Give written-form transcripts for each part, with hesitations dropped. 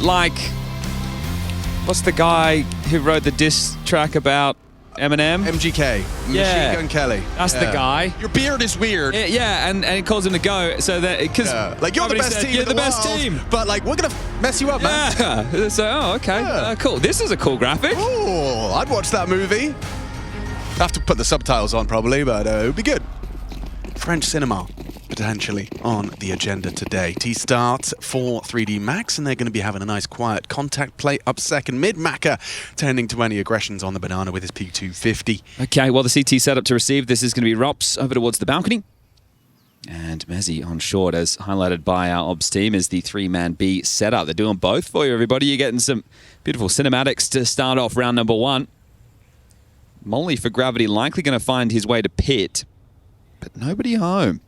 like, what's the guy who wrote the diss track about Eminem? MGK. Machine Gun Kelly. That's the guy. Your beard is weird. Yeah, and he calls him to go. So that because like you're the best team. You're in the best world, team. But like we're gonna mess you up, man. Yeah. So okay, cool. This is a cool graphic. Oh, I'd watch that movie. Have to put the subtitles on probably, but it would be good. French cinema potentially on the agenda today. T-Start for 3D Max, and they're going to be having a nice quiet contact play up second. Mid-Macca tending to any aggressions on the banana with his P250. Okay, well, the CT set up to receive. This is going to be Rops over towards the balcony. And Mezzi on short, as highlighted by our Obs team, is the three-man B setup. They're doing both for you, everybody. You're getting some beautiful cinematics to start off round number one. Molly for Gravity likely going to find his way to pit, but nobody home.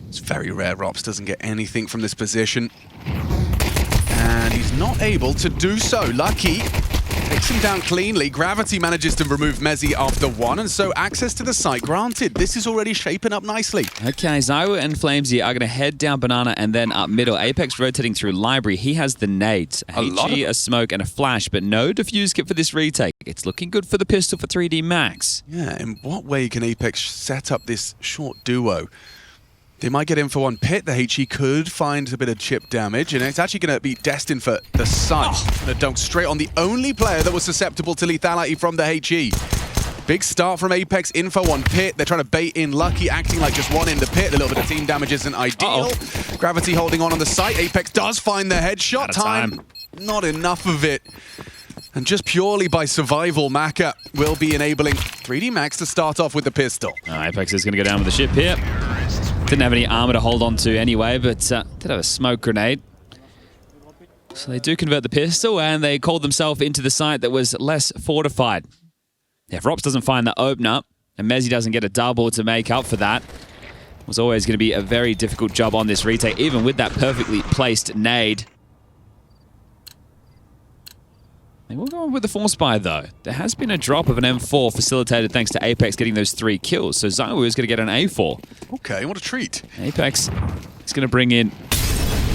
It's very rare Rops doesn't get anything from this position. And he's not able to do so. Lucky takes him down cleanly. Gravity manages to remove Mezzi after one, and so access to the site granted. This is already shaping up nicely. Okay, Zywo and Flamesy are going to head down Banana and then up middle. Apex rotating through Library. He has the nades, a HG, a smoke, and a flash, but no defuse kit for this retake. It's looking good for the pistol for 3D Max. Yeah, in what way can Apex set up this short duo? They might get in for one pit. The HE could find a bit of chip damage, and it's actually going to be destined for the site. The dunk straight on the only player that was susceptible to lethality from the HE. Big start from Apex, in for one pit. They're trying to bait in Lucky, acting like just one in the pit. A little bit of team damage isn't ideal. Gravity holding on the site. Apex does find the headshot. Time, not enough of it. And just purely by survival, Macca will be enabling 3D Max to start off with the pistol. Apex is going to go down with the ship here. Didn't have any armor to hold on to anyway, but did have a smoke grenade. So they do convert the pistol, and they called themselves into the site that was less fortified. Yeah, if Rops doesn't find the opener, and Mezzi doesn't get a double to make up for that, it was always going to be a very difficult job on this retake, even with that perfectly placed nade. They will go with the Force Buy, though. There has been a drop of an M4 facilitated thanks to Apex getting those 3 kills. So Zywo is going to get an A4. Okay, what a treat. Apex is going to bring in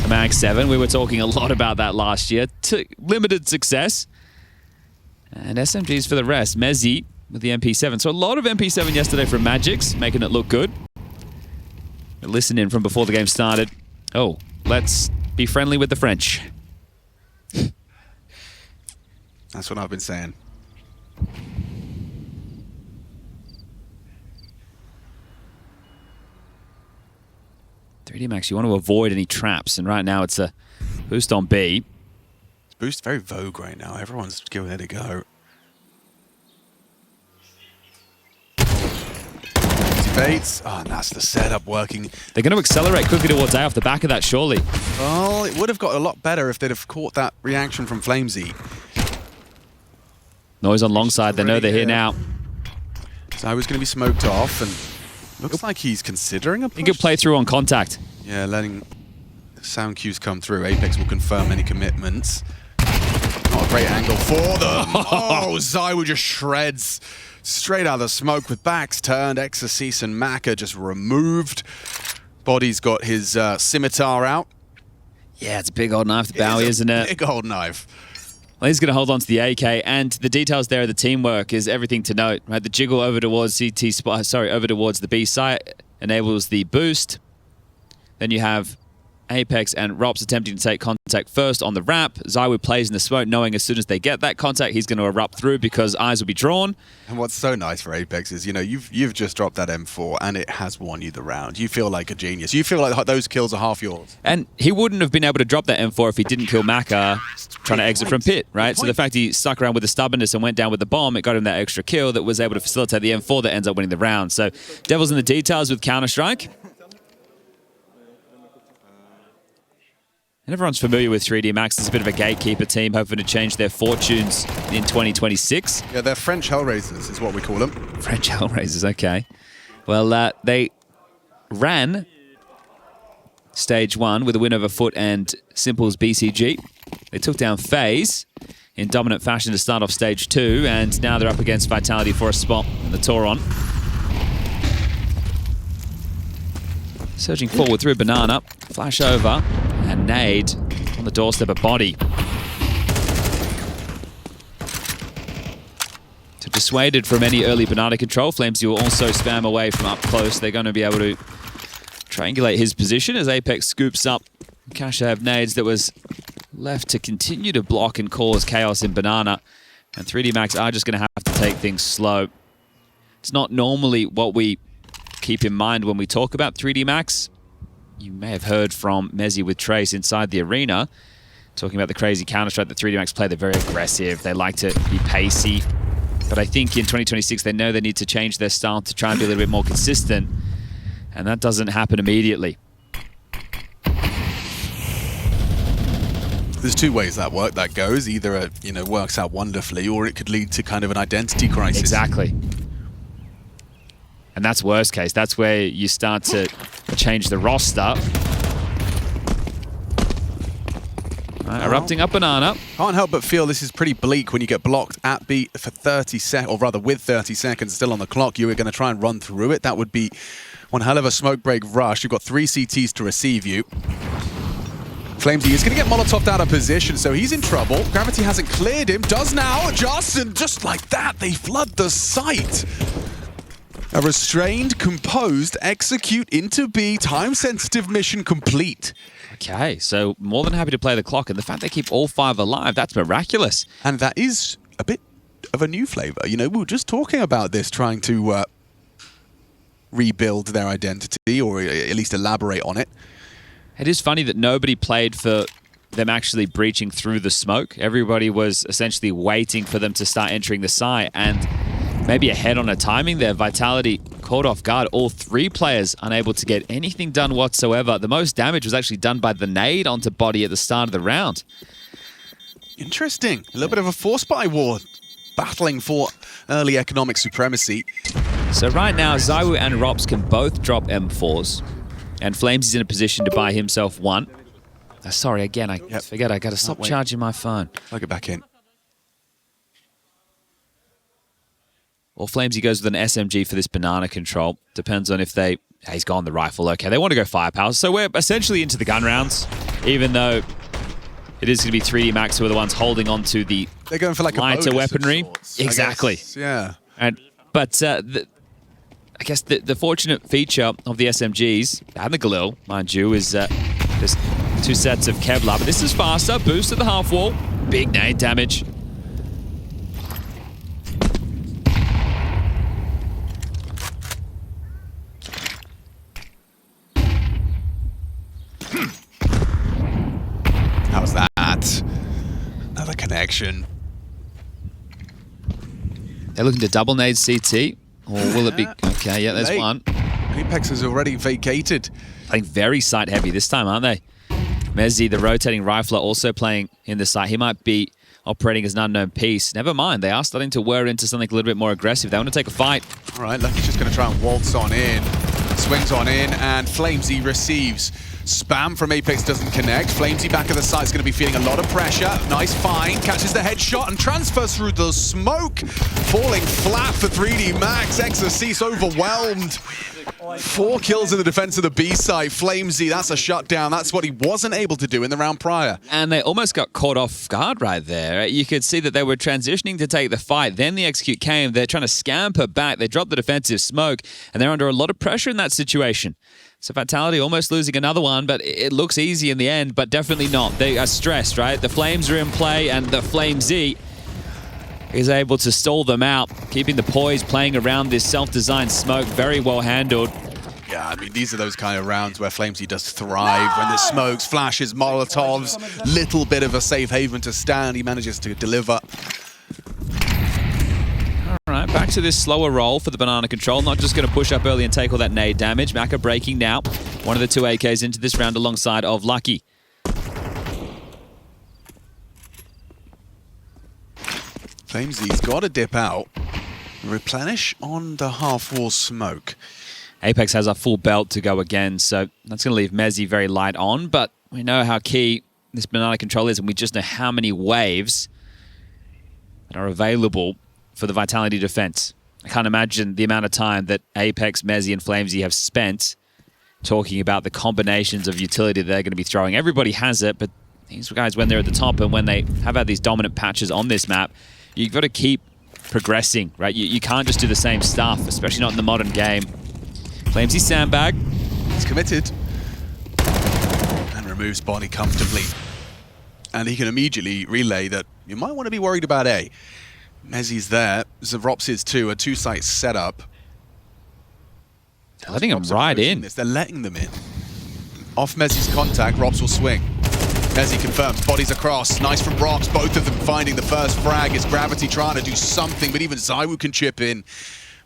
a Mag 7. We were talking a lot about that last year. Limited success. And SMGs for the rest. Mezzi with the MP7. So a lot of MP7 yesterday from Magix, making it look good. But listen in from before the game started. Oh, let's be friendly with the French. That's what I've been saying. .3D Max, you want to avoid any traps, and right now it's a boost on B. It's boost very vogue right now. Everyone's giving it a go. Bates. Oh, and that's the setup working. They're going to accelerate quickly towards A off the back of that, surely. Well, it would have got a lot better if they'd have caught that reaction from Flamesy. Noise on long side, they know they're here now. So I was going to be smoked off, and looks like he's considering a push. He could play through on contact. Yeah, letting sound cues come through. Apex will confirm any commitments. Not a great angle for them. Oh, Zywo just shreds straight out of the smoke with backs turned. Exorcist and Macca just removed. Body's got his scimitar out. Yeah, it's a big old knife to Bowie, isn't it? Big old knife. Well, he's going to hold on to the AK, and the details there of the teamwork is everything to note. Right, the jiggle over towards over towards the B site enables the boost. Then you have Apex and Rops attempting to take contact first on the wrap. Zywo plays in the smoke, knowing as soon as they get that contact, he's going to erupt through because eyes will be drawn. And what's so nice for Apex is, you know, you've just dropped that M4 and it has won you the round. You feel like a genius. You feel like those kills are half yours. And he wouldn't have been able to drop that M4 if he didn't kill Macca trying to exit from pit, right? So the fact he stuck around with the stubbornness and went down with the bomb, it got him that extra kill that was able to facilitate the M4 that ends up winning the round. So devil's in the details with Counter-Strike. And everyone's familiar with 3D Max. It's a bit of a gatekeeper team hoping to change their fortunes in 2026. Yeah, they're French Hellraisers is what we call them. French Hellraisers, okay. Well, they ran stage 1 with a win over Foot and Simple's BCG. They took down FaZe in dominant fashion to start off stage 2, and now they're up against Vitality for a spot in the Tauron. Surging forward through Banana, flash over, and nade on the doorstep of body. So dissuaded from any early banana control, flamesy will also spam away from up close. They're going to be able to triangulate his position as Apex scoops up Kasha nades that was left to continue to block and cause chaos in banana. And 3D Max are just going to have to take things slow. It's not normally what we keep in mind when we talk about 3D Max. You may have heard from Mezzy with Trace inside the arena, talking about the crazy Counter-Strike that 3D Max play. They're very aggressive. They like to be pacey. But I think in 2026, they know they need to change their style to try and be a little bit more consistent. And that doesn't happen immediately. There's two ways that goes. Either it works out wonderfully, or it could lead to kind of an identity crisis. Exactly. And that's worst case. That's where you start to change the roster. Right, erupting up banana. Can't help but feel this is pretty bleak when you get blocked at B for 30 seconds, or rather with 30 seconds still on the clock. You were going to try and run through it. That would be one hell of a smoke break rush. You've got 3 CTs to receive you. flamesy is going to get Molotoved out of position, so he's in trouble. Gravity hasn't cleared him, does now, adjust, and just like that, they flood the site. A restrained, composed, execute into B, time-sensitive mission complete. Okay, so more than happy to play the clock, and the fact they keep all 5 alive, that's miraculous. And that is a bit of a new flavor. You know, we were just talking about this, trying to rebuild their identity, or at least elaborate on it. It is funny that nobody played for them actually breaching through the smoke. Everybody was essentially waiting for them to start entering the site, and maybe ahead on a timing there. Vitality caught off guard. All 3 players unable to get anything done whatsoever. The most damage was actually done by the nade onto body at the start of the round. Interesting. A little bit of a force buy war, battling for early economic supremacy. So right now, Zywoo and Rops can both drop M4s, and Flamesy's in a position to buy himself one. Sorry, again, I forget. I got to stop charging my phone. Plug it back in. Or Flamesy goes with an SMG for this banana control. Depends on if they... He's gone the rifle. Okay, they want to go firepower. So we're essentially into the gun rounds, even though it is going to be 3D Max who are the ones holding on to the They're going for like lighter a weaponry. Sorts, Exactly. Yeah. But I guess the fortunate feature of the SMGs, and the Galil, mind you, is there's 2 sets of Kevlar. But this is faster. Boost to the half wall. Big nade damage. How's that? Another connection. They're looking to double nade CT. Or will it be... Okay, yeah, there's one. Apex has already vacated. Playing very site heavy this time, aren't they? Mezzy, the rotating rifler, also playing in the site. He might be operating as an unknown piece. Never mind, they are starting to whir into something a little bit more aggressive. They want to take a fight. All right, Lucky's just going to try and waltz on in. Swings on in, and Flamesy receives. Spam from Apex doesn't connect. Flamesy back at the site is going to be feeling a lot of pressure. Nice find, catches the headshot and transfers through the smoke. Falling flat for 3D Max. Exorcist overwhelmed. 4 kills in the defense of the B site. Flamesy, that's a shutdown. That's what he wasn't able to do in the round prior. And they almost got caught off guard right there. You could see that they were transitioning to take the fight. Then the execute came. They're trying to scamper back. They dropped the defensive smoke, and they're under a lot of pressure in that situation. So Vitality almost losing another one, but it looks easy in the end, but definitely not. They are stressed, right? The Flames are in play, and the Flamesy is able to stall them out, keeping the poise, playing around this self-designed smoke. Very well handled. Yeah, I mean, these are those kind of rounds where Flamesy does thrive. When there's smokes, flashes, Molotovs, little bit of a safe haven to stand. He manages to deliver. All right, back to this slower roll for the banana control. Not just going to push up early and take all that nade damage. Maka breaking now. One of the 2 AKs into this round alongside of Lucky. Flamesy's got to dip out. Replenish on the half-wall smoke. Apex has a full belt to go again, so that's going to leave Mezzy very light on, but we know how key this banana control is, and we just know how many waves that are available for the Vitality defense. I can't imagine the amount of time that Apex, Mezzy, and Flamesy have spent talking about the combinations of utility they're going to be throwing. Everybody has it, but these guys, when they're at the top and when they have had these dominant patches on this map, you've got to keep progressing, right? You can't just do the same stuff, especially not in the modern game. Claims he's sandbag. He's committed. And removes body comfortably. And he can immediately relay that you might want to be worried about A. Mezzi's there. Zavrops is too. A two-site setup. They're letting him right in. They're letting them in. Off Mezzi's contact, Rops will swing. Mezzi confirms, bodies across. Nice from Rops, both of them finding the first frag. It's Gravity trying to do something, but even ZywOo can chip in.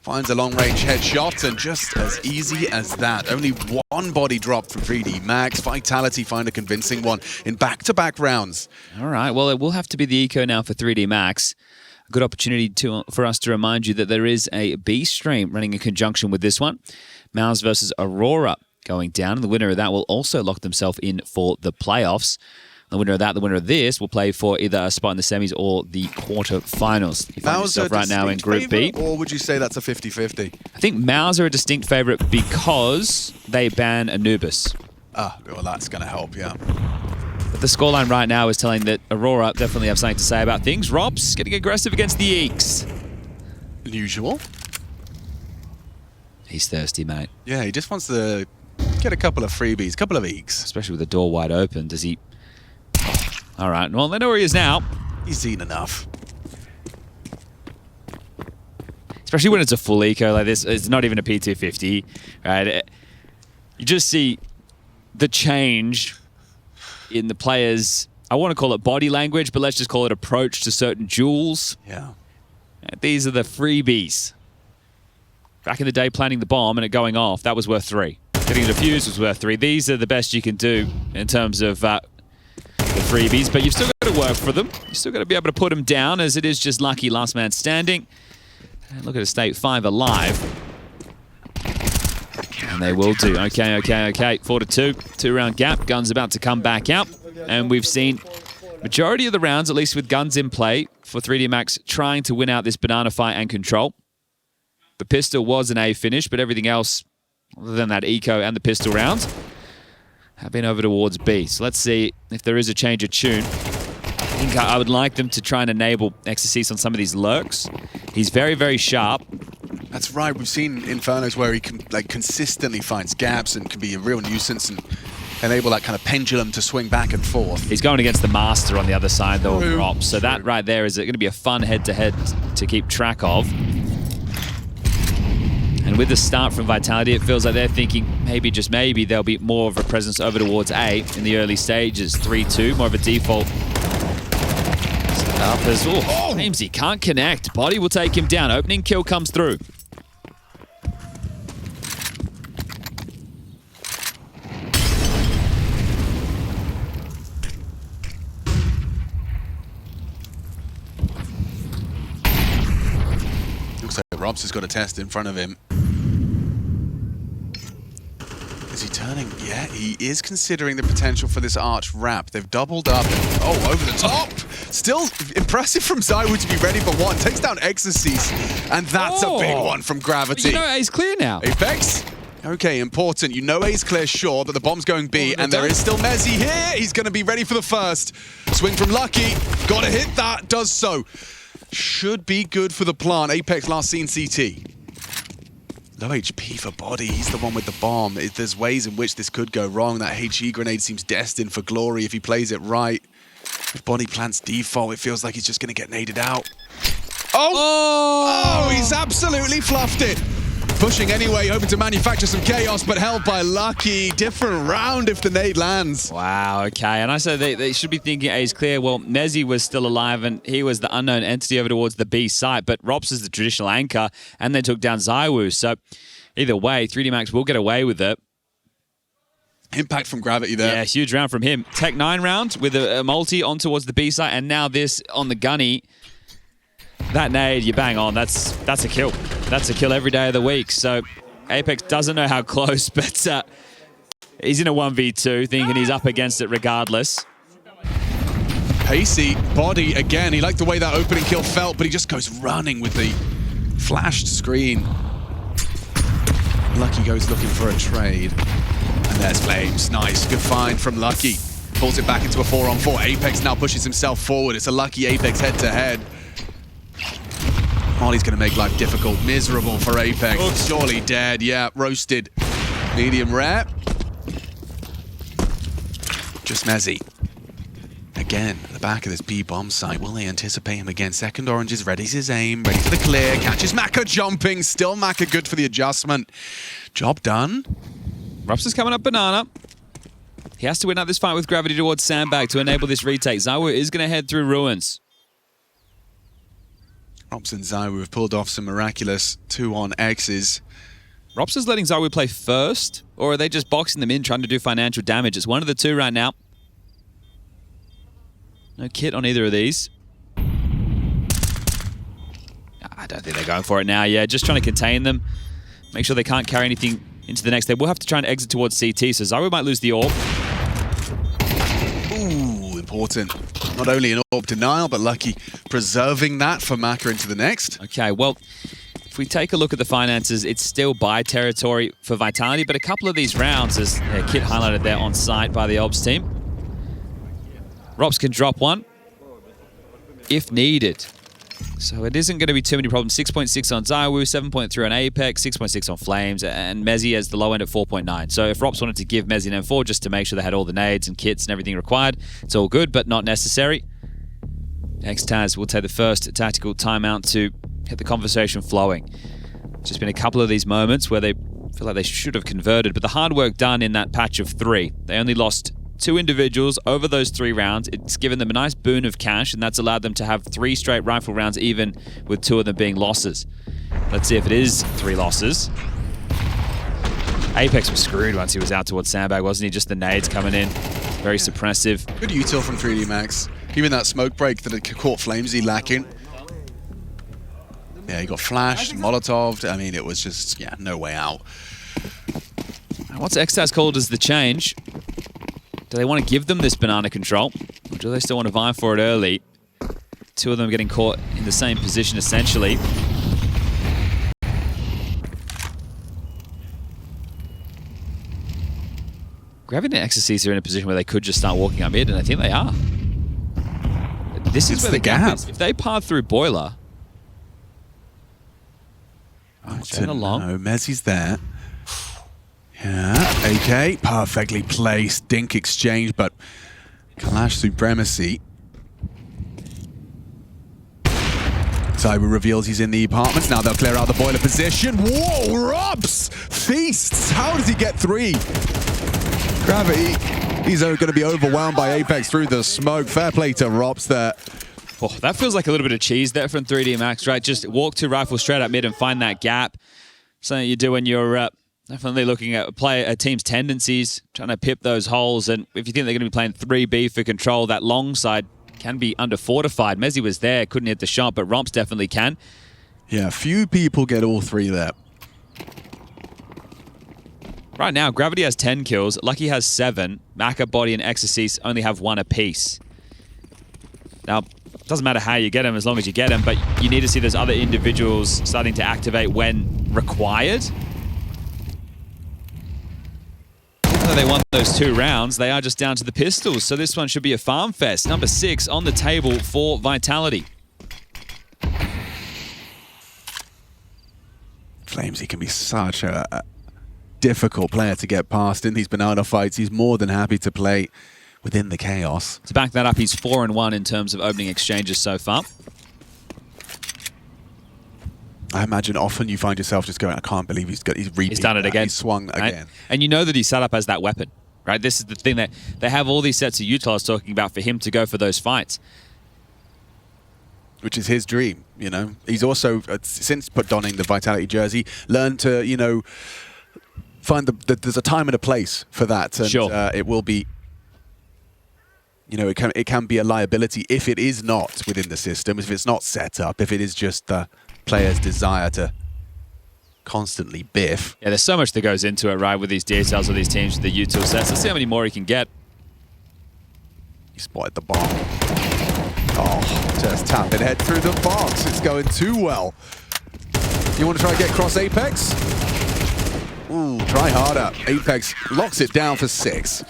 Finds a long-range headshot, and just as easy as that. Only one body dropped from 3D Max. Vitality find a convincing one in back-to-back rounds. All right, well, it will have to be the eco now for 3D Max. A good opportunity for us to remind you that there is a B stream running in conjunction with this one. Mouse versus Aurora going down, and the winner of that will also lock themselves in for the playoffs. The winner of that, the winner of this, will play for either a spot in the semis or the quarterfinals. You find yourself right now in Group B. Or would you say that's a 50-50? I think Mouse are a distinct favorite because they ban Anubis. Ah, well, that's going to help, yeah. But the scoreline right now is telling that Aurora definitely have something to say about things. Rob's getting aggressive against the Eeks. Unusual. He's thirsty, mate. Yeah, he just wants to get a couple of freebies, a couple of Eeks. Especially with the door wide open. Does he... All right, well, they know where he is now. He's seen enough. Especially when it's a full eco like this. It's not even a P250, right? You just see the change in the players', I want to call it body language, but let's just call it approach to certain duels. Yeah. These are the freebies. Back in the day, planting the bomb and it going off, that was worth 3. Getting the defuse was worth 3. These are the best you can do in terms of the freebies, but you've still got to work for them. You've still got to be able to put them down, as it is just lucky last man standing. And look at a state 5 alive. And they will do. Okay. 4-2. 2-round gap. Guns about to come back out. And we've seen majority of the rounds, at least with guns in play, for 3D Max trying to win out this banana fight and control. The pistol was an A finish, but everything else, other than that eco and the pistol rounds, have been over towards B. So let's see if there is a change of tune. I think I would like them to try and enable Exorcist on some of these lurks. He's very, very sharp. That's right. We've seen Infernos where he can consistently finds gaps and can be a real nuisance and enable that kind of pendulum to swing back and forth. He's going against the Master on the other side, though, of Rops. So that right there is going to be a fun head-to-head to keep track of. And with the start from Vitality, it feels like they're thinking maybe, just maybe, there'll be more of a presence over towards A in the early stages. 3-2, more of a default. Up as claims he can't connect. Body will take him down. Opening kill comes through. Looks like Robs has got a test in front of him. Is he turning? Yeah, he is considering the potential for this arch wrap. They've doubled up. Oh, over the top. Still impressive from ZywOo to be ready for one. Takes down Exorcist. And that's a big one from Gravity. But you know A's clear now. Apex? Okay, important. You know A's clear, sure, but the bomb's going B, and there is still Mezzi here. He's going to be ready for the first. Swing from Lucky. Got to hit that. Does so. Should be good for the plant. Apex last seen CT. Low HP for body. He's the one with the bomb. There's ways in which this could go wrong. That HE grenade seems destined for glory if he plays it right. If body plants default, it feels like he's just going to get naded out. Oh, he's absolutely fluffed it. Pushing anyway, hoping to manufacture some chaos, but held by Lucky. Different round if the nade lands. Wow, okay. And I said they should be thinking A's clear. Well, Mezzi was still alive, and he was the unknown entity over towards the B site, but Rops is the traditional anchor, and they took down ZywOo. So either way, 3D Max will get away with it. Impact from Gravity there. Yeah, huge round from him. Tech 9 round with a multi on towards the B site, and now this on the gunny. That nade, you bang on. That's a kill. That's a kill every day of the week. So Apex doesn't know how close, but he's in a 1v2, thinking he's up against it regardless. Pacey, body again. He liked the way that opening kill felt, but he just goes running with the flashed screen. Lucky goes looking for a trade. And there's Flames. Nice. Good find from Lucky. pulls it back into a 4-on-4. Apex now pushes himself forward. It's a lucky Apex head-to-head. Molly's going to make life difficult, miserable for Apex. Oops. Surely dead, yeah, roasted. Medium rare. Just Mezzy. Again, at the back of this B-bomb site. Will they anticipate him again? Second Orange is ready his aim, ready for the clear. Catches Maka jumping. Still Maka good for the adjustment. Job done. Rups is coming up banana. He has to win out this fight with gravity towards Sandbag to enable this retake. ZywOo is going to head through ruins. Rops and ZywOo have pulled off some miraculous 2-on-X's. Rops is letting ZywOo play first, or are they just boxing them in, trying to do financial damage? It's one of the two right now. No kit on either of these. I don't think they're going for it now. Yeah, just trying to contain them. Make sure they can't carry anything into the next. They will have to try and exit towards CT, so ZywOo might lose the orb. Ooh, important. Not only an orb denial, but lucky preserving that for Maka into the next. Okay, well, if we take a look at the finances, it's still buy territory for Vitality, but a couple of these rounds, as Kit highlighted there on site by the Obs team, Rops can drop one if needed. So it isn't going to be too many problems. 6.6 on ZywOo, 7.3 on Apex, 6.6 on Flames, and Mezzy has the low end at 4.9. So if Rops wanted to give Mezzy an M4 just to make sure they had all the nades and kits and everything required, it's all good, but not necessary. X-Taz will take the first tactical timeout to get the conversation flowing. Just been a couple of these moments where they feel like they should have converted, but the hard work done in that patch of 3. They only lost 2 individuals over those 3 rounds. It's given them a nice boon of cash, and that's allowed them to have 3 straight rifle rounds, even with 2 of them being losses. Let's see if it is 3 losses. Apex was screwed once he was out towards Sandbag, wasn't he? Just the nades coming in. Very suppressive. Good util from 3D Max. Even that smoke break that had caught Flamesy lacking. Yeah, he got flashed, Molotoved. I mean, it was just, yeah, no way out. What's X-Taz called as the change? Do they want to give them this banana control? Or do they still want to vie for it early? 2 of them getting caught in the same position, essentially. Gravity and Ecstasy are in a position where they could just start walking up mid, and I think they are. This is where the gap is. If they path through Boiler... No, Mezzy's there. Yeah, AK, perfectly placed. Dink exchange, but Kalash supremacy. ZywOo reveals he's in the apartments. Now they'll clear out the boiler position. Whoa, Robs! Feasts! How does he get 3? Gravity. He's going to be overwhelmed by Apex through the smoke. Fair play to Robs there. Oh, that feels like a little bit of cheese there from 3D Max, right? Just walk 2 rifles straight up mid and find that gap. Something you do when you're definitely looking at a team's tendencies, trying to pip those holes. And if you think they're going to be playing 3B for control, that long side can be under-fortified. Mezzy was there, couldn't hit the shot, but Romps definitely can. Yeah, few people get all 3 there. Right now, Gravity has 10 kills, Lucky has 7, Maka, Body, and Exorcist only have 1 apiece. Now, it doesn't matter how you get them as long as you get them, but you need to see those other individuals starting to activate when required. Though they won those 2 rounds, they are just down to the pistols, so this one should be a farm fest. Number 6 on the table for Vitality. Flamesy can be such a difficult player to get past in these banana fights. He's more than happy to play within the chaos. To back that up, he's 4-1 in terms of opening exchanges so far. I imagine often you find yourself just going, I can't believe he's done it again. He's swung again. And you know that he's set up as that weapon, right? This is the thing, that they have all these sets of util I was talking about for him to go for those fights. Which is his dream, you know. He's also, since donning the Vitality jersey, learned to, you know, find there's a time and a place for that. And sure. It will be, you know, it can be a liability if it is not within the system, if it's not set up, if it is just the player's desire to constantly biff. Yeah, there's so much that goes into it, right, with these details of these teams, with the util sets. Let's see how many more he can get. He spotted the bomb. Oh, just tap it, head through the box. It's going too well. You want to try and get cross Apex? Ooh, try harder. Apex locks it down for 6.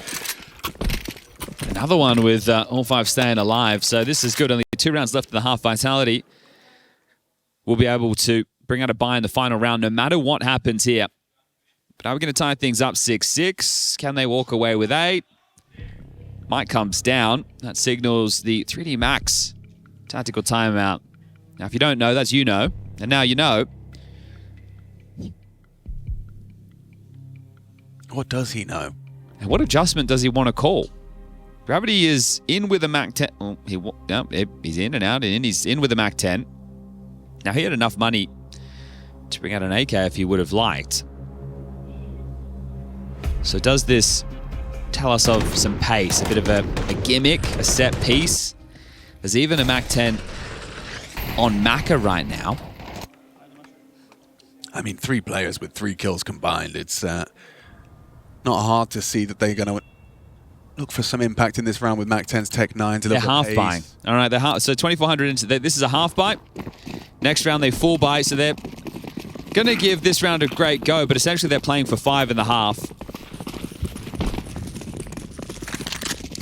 And Another one with all 5 staying alive. So this is good. Only 2 rounds left in the half vitality. We'll be able to bring out a buy in the final round no matter what happens here. But are we going to tie things up 6-6? Can they walk away with 8? Mike comes down. That signals the 3D Max tactical timeout. Now, if you don't know, that's you know. And now you know. What does he know? And what adjustment does he want to call? Gravity is in with a Mac 10. Oh, he's in and out, and he's in with a Mac 10. Now, he had enough money to bring out an AK if he would have liked. So does this tell us of some pace, a bit of a gimmick, a set piece? There's even a Mac 10 on Maka right now. I mean, 3 players with 3 kills combined. It's not hard to see that they're going to look for some impact in this round with Mac 10's Tech 9s. They're half buying. All right, they're half, so 2,400 into this is a half buy. Next round they full buy, so they're going to give this round a great go, but essentially they're playing for 5.5.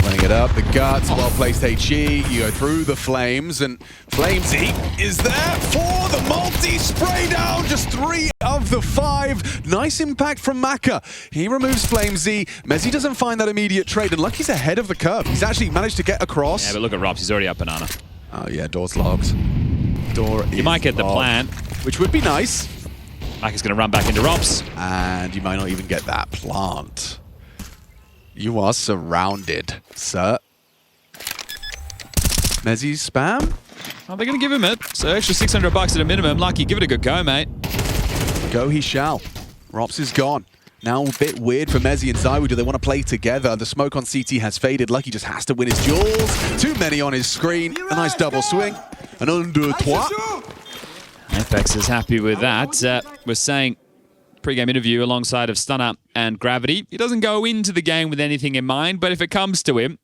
Running it up, the guts, well-placed HE, you go through the flames, and Flamesy is there for the multi-spray down, just 3 of the 5. Nice impact from Maka. He removes Flamesy. Mezzy doesn't find that immediate trade, and Lucky's ahead of the curve. He's actually managed to get across. Yeah, but look at Robs, he's already up banana. Oh yeah, door's locked. You might get the plant. Which would be nice. Maka's going to run back into Robs. And you might not even get that plant. You are surrounded, sir. Mezzy spam? Oh, they're going to give him it. So extra $600 at a minimum. Lucky, give it a good go, mate. Go he shall. Rops is gone. Now a bit weird for Mezzy and ZywOo. Do they want to play together? The smoke on CT has faded. Lucky just has to win his duels. Too many on his screen. A nice double swing. An under trois. Apex is happy with that. We're saying pre-game interview alongside of Stunner and Gravity. He doesn't go into the game with anything in mind, but if it comes to him,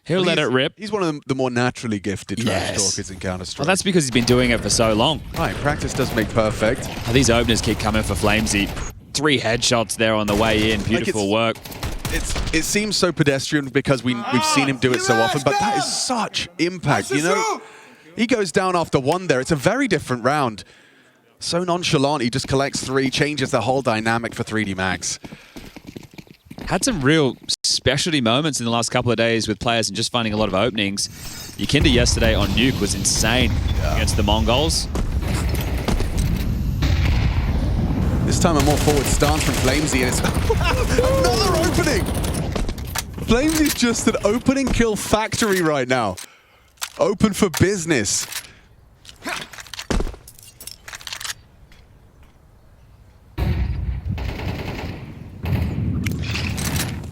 he'll let it rip. He's one of the more naturally gifted trash talkers in Counter-Strike. Well, that's because he's been doing it for so long. Right, practice does make perfect. Oh, these openers keep coming for Flamesy. 3 headshots there on the way in. Beautiful work. It seems so pedestrian because we've seen him do it so often, but that is such impact, you know? He goes down after 1 there. It's a very different round. So nonchalant, he just collects 3, changes the whole dynamic for 3D Max. Had some real specialty moments in the last couple of days with players and just finding a lot of openings. Yakinda yesterday on Nuke was insane against the Mongols. This time a more forward stance from Flamesy, and it's another opening! Flamesy's just an opening kill factory right now. Open for business.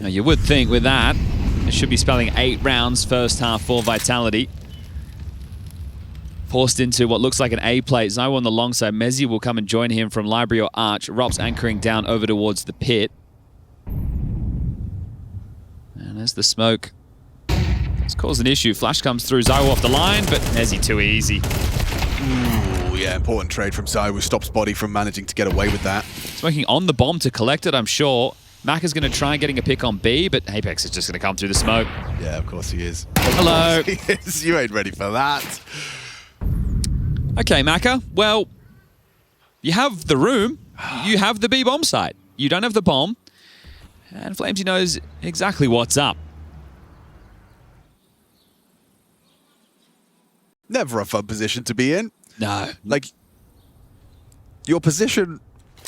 Now you would think with that, it should be spelling 8 rounds, first half, full vitality. Forced into what looks like an A plate. ZywOo on the long side. Mezzy will come and join him from Library or Arch. Rops anchoring down over towards the pit. And there's the smoke. It's caused an issue. Flash comes through. ZywOo off the line, but Mezzy too easy. Ooh, yeah, important trade from ZywOo. Stops Body from managing to get away with that. Smoking on the bomb to collect it, I'm sure. Mac is going to try getting a pick on B, but Apex is just going to come through the smoke. Yeah, of course he is. Hello. He is. You ain't ready for that. Okay, Maka. Well, you have the room. You have the B bomb site. You don't have the bomb. And Flamesy knows exactly what's up. Never a fun position to be in. No. Like, your position,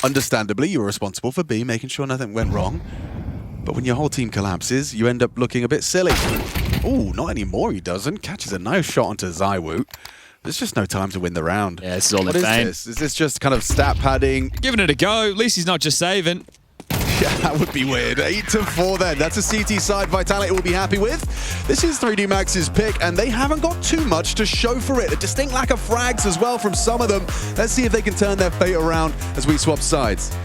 understandably, you were responsible for B, making sure nothing went wrong. But when your whole team collapses, you end up looking a bit silly. Ooh, not anymore, he doesn't. Catches a nice shot onto ZywOo. There's just no time to win the round. Yeah, this is all what in is vain. this? Is this just kind of stat padding? Giving it a go. At least he's not just saving. Yeah, that would be weird. 8-4 then. That's a CT side Vitality will be happy with. This is 3D Max's pick, and they haven't got too much to show for it. A distinct lack of frags as well from some of them. Let's see if they can turn their fate around as we swap sides.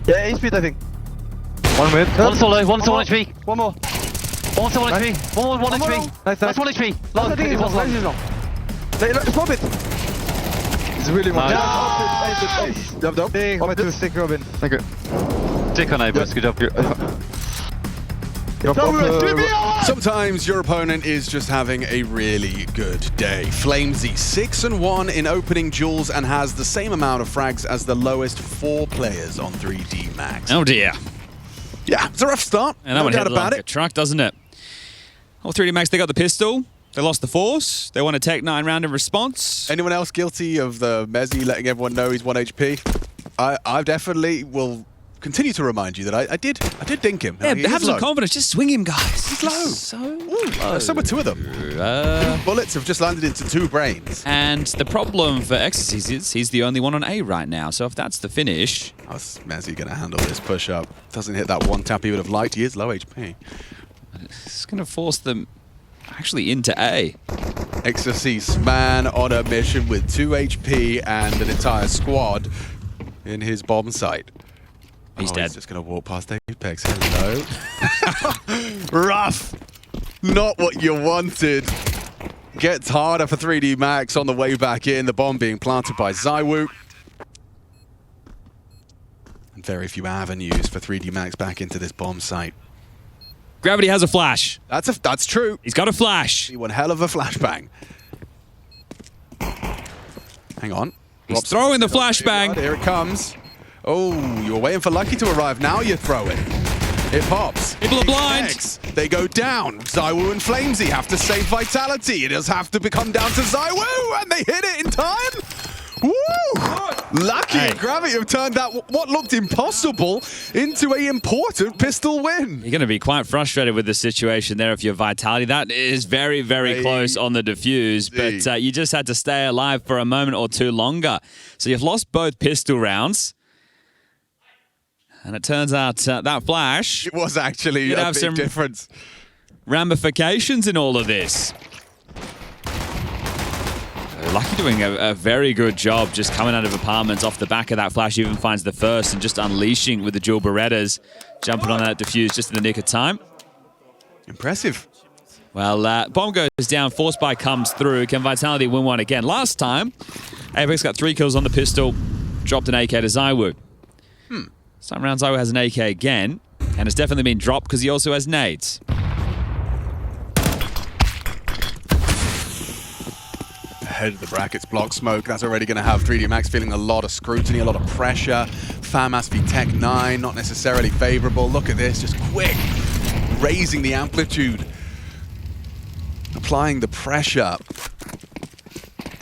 Yeah, 8 speed, I think. 1 mid. One solo, one HP. One more. One solo Nice. HP. One One more. HP. Nice, That's nice. 1 HP. Last, Long, I think it it's was long. long. Stop it. It's really one. Nice. Dub. Over to stick Robin. Thank you. Stick on Ibis, good job. Sometimes your opponent is just having a really good day. Flamesy 6-1 in opening duels and has the same amount of frags as the lowest 4 players on 3D Max. Oh dear. Yeah, it's a rough start. And that No one doubt hit about like a it. truck, doesn't it? Well, 3D Max, they got the pistol. They lost the force. They won a Tech 9 round in response. Anyone else guilty of the Mezzy letting everyone know he's 1 HP? I definitely will continue to remind you that I did dink him. Yeah, He is have some low. confidence. Just swing him, guys. He's low. So low. So were 2 of them. 2 bullets have just landed into 2 brains. And the problem for Ecstasy is he's the only one on A right now. So if that's the finish... How's Mezzy going to handle this push-up? Doesn't hit that 1 tap he would have liked. He is low HP. It's going to force them actually into A. Exorcist man on a mission with 2 HP and an entire squad in his bomb site. He's dead. He's just going to walk past Apex. Hello. Rough. Not what you wanted. Gets harder for 3D Max on the way back in. The bomb being planted by Zywoo. And very few avenues for 3D Max back into this bomb site. Gravity has a flash. That's true. He's got a flash. One hell of a flashbang. Hang on. He's throwing the flashbang. Here it comes. Oh, you were waiting for Lucky to arrive. Now you throw it. It pops. People are blind. X. They go down. Zywoo and Flamesy have to save Vitality. It does have to come down to Zywoo, and they hit it in time. Woo! Lucky and Gravity have turned that what looked impossible into an important pistol win. You're going to be quite frustrated with the situation there if you're Vitality. That is very, very close on the defuse, but you just had to stay alive for a moment or 2 longer. So you've lost both pistol rounds. And it turns out that flash... It was actually a big difference. Ramifications in all of this. Lucky doing a very good job just coming out of apartments off the back of that flash. Even finds the first and just unleashing with the dual Berettas. Jumping on that defuse just in the nick of time. Impressive. Well, bomb goes down, force buy comes through. Can Vitality win one again? Last time, Apex got 3 kills on the pistol, dropped an AK to Zywoo. This time around, Zywoo has an AK again, and it's definitely been dropped because he also has nades. Ahead of the brackets, block smoke. That's already going to have 3D Max feeling a lot of scrutiny, a lot of pressure. FAMAS v Tech 9, not necessarily favorable. Look at this, just quick, raising the amplitude, applying the pressure.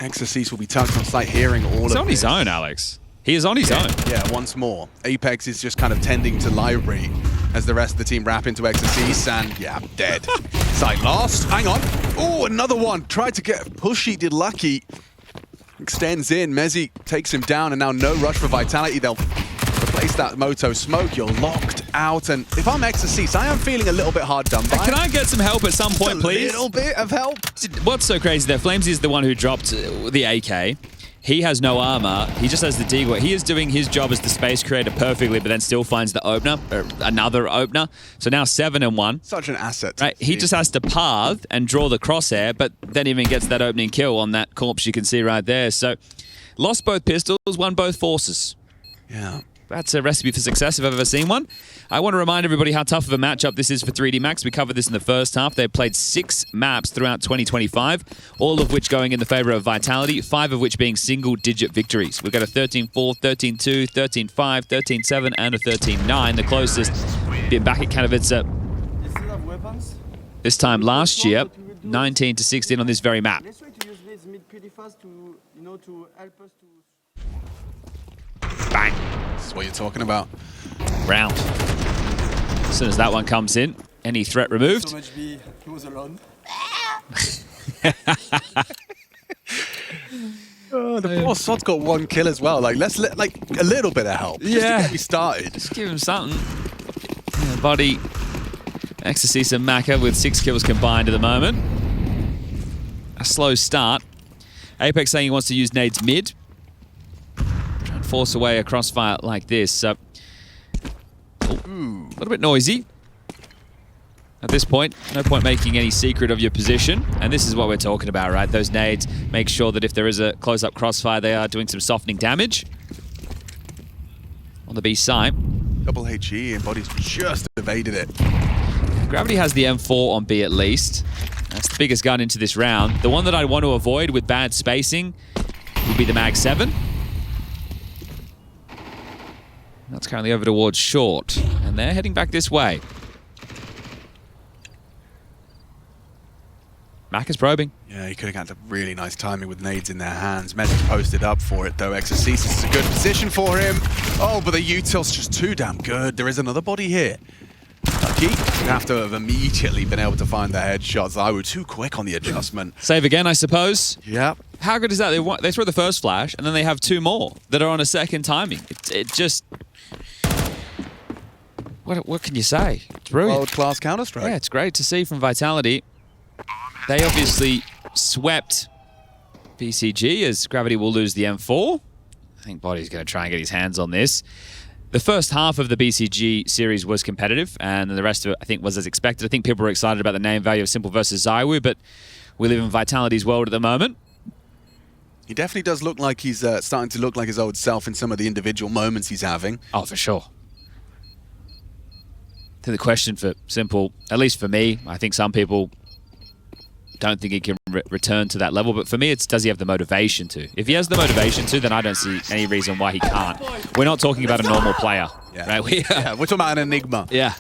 Exorcist will be touched on site, hearing all of this. He's on his own, Alex. He is on his own. Yeah, once more. Apex is just kind of tending to library as the rest of the team wrap into Exorcist, and yeah, dead. Site lost. Hang on. Oh, another one. Tried to get pushy, did Lucky. Extends in. Mezzy takes him down, and now no rush for Vitality. They'll replace that Moto smoke. You're locked out, and if I'm Exorcist, I am feeling a little bit hard done by. Can I get some help at some point, please? A little bit of help. What's so crazy there? Flames is the one who dropped the AK. He has no armor. He just has the decoy. He is doing his job as the space creator perfectly, but then still finds the opener, or another opener. So now 7-1. Such an asset. Right? He just has to path and draw the crosshair, but then even gets that opening kill on that corpse you can see right there. So lost both pistols, won both forces. Yeah. That's a recipe for success if I've ever seen one. I want to remind everybody how tough of a matchup this is for 3D Max. We covered this in the first half. They've played 6 maps throughout 2025, all of which going in the favor of Vitality, 5 of which being single-digit victories. We've got a 13-4, 13-2, 13-5, 13-7, and a 13-9. The closest being back at Katowice this time last year, 19-16 on this very map. Let's try to use this mid pretty fast to, to help us to... Bang. This is what you're talking about. Round. As soon as that one comes in, any threat removed. So much be he was alone. The poor sod's got 1 kill as well. Like, let's let like a little bit of help just to get me started. Just give him something. Yeah, Body, Exorcist and Maka with 6 kills combined at the moment. A slow start. Apex saying he wants to use nades mid. Try and force away a crossfire like this. Ooh. A little bit noisy. At this point, no point making any secret of your position. And this is what we're talking about, right? Those nades make sure that if there is a close-up crossfire, they are doing some softening damage. On the B side. Double HE and Body's just evaded it. Gravity has the M4 on B at least. That's the biggest gun into this round. The one that I'd want to avoid with bad spacing would be the Mag 7. That's currently over towards short. And they're heading back this way. Mac is probing. Yeah, he could have got really nice timing with nades in their hands. Mez's posted up for it, though. Exorcistus is a good position for him. Oh, but the util's just too damn good. There is another body here. Lucky would have to have immediately been able to find the headshots. I was too quick on the adjustment. Save again, I suppose. Yep. How good is that? They throw the first flash, and then they have two more that are on a second timing. It just... What can you say? It's brilliant. World-class Counter-Strike. Yeah, it's great to see from Vitality. They obviously swept BCG as Gravity will lose the M4. I think Body's going to try and get his hands on this. The first half of the BCG series was competitive, and the rest of it, I think, was as expected. I think people were excited about the name value of Simple versus ZywOo, but we live in Vitality's world at the moment. He definitely does look like he's starting to look like his old self in some of the individual moments he's having. Oh, for sure. I think the question for Simple, at least for me, I think some people don't think he can return to that level, but for me it's does he have the motivation to? If he has the motivation to, then I don't see any reason why he can't. We're not talking about a normal player, Yeah. right? We're talking about an enigma. Yeah.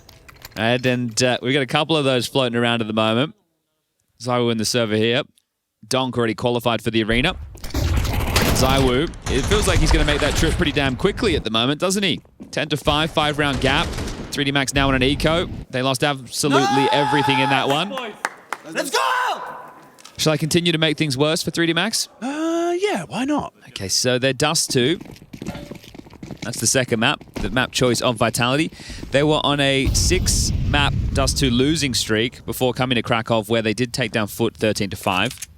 And we've got a couple of those floating around at the moment. ZywOo in the server here. Donk already qualified for the arena. ZywOo, it feels like he's going to make that trip pretty damn quickly at the moment, doesn't he? 10 to 5, 5-round gap. 3D Max now on an eco. They lost absolutely everything in that one. Let's go! Shall I continue to make things worse for 3D Max? Yeah, why not? Okay, so they're Dust2. That's the second map, the map choice of Vitality. They were on a 6-map Dust2 losing streak before coming to Kraków, where they did take down Foot 13 to 5.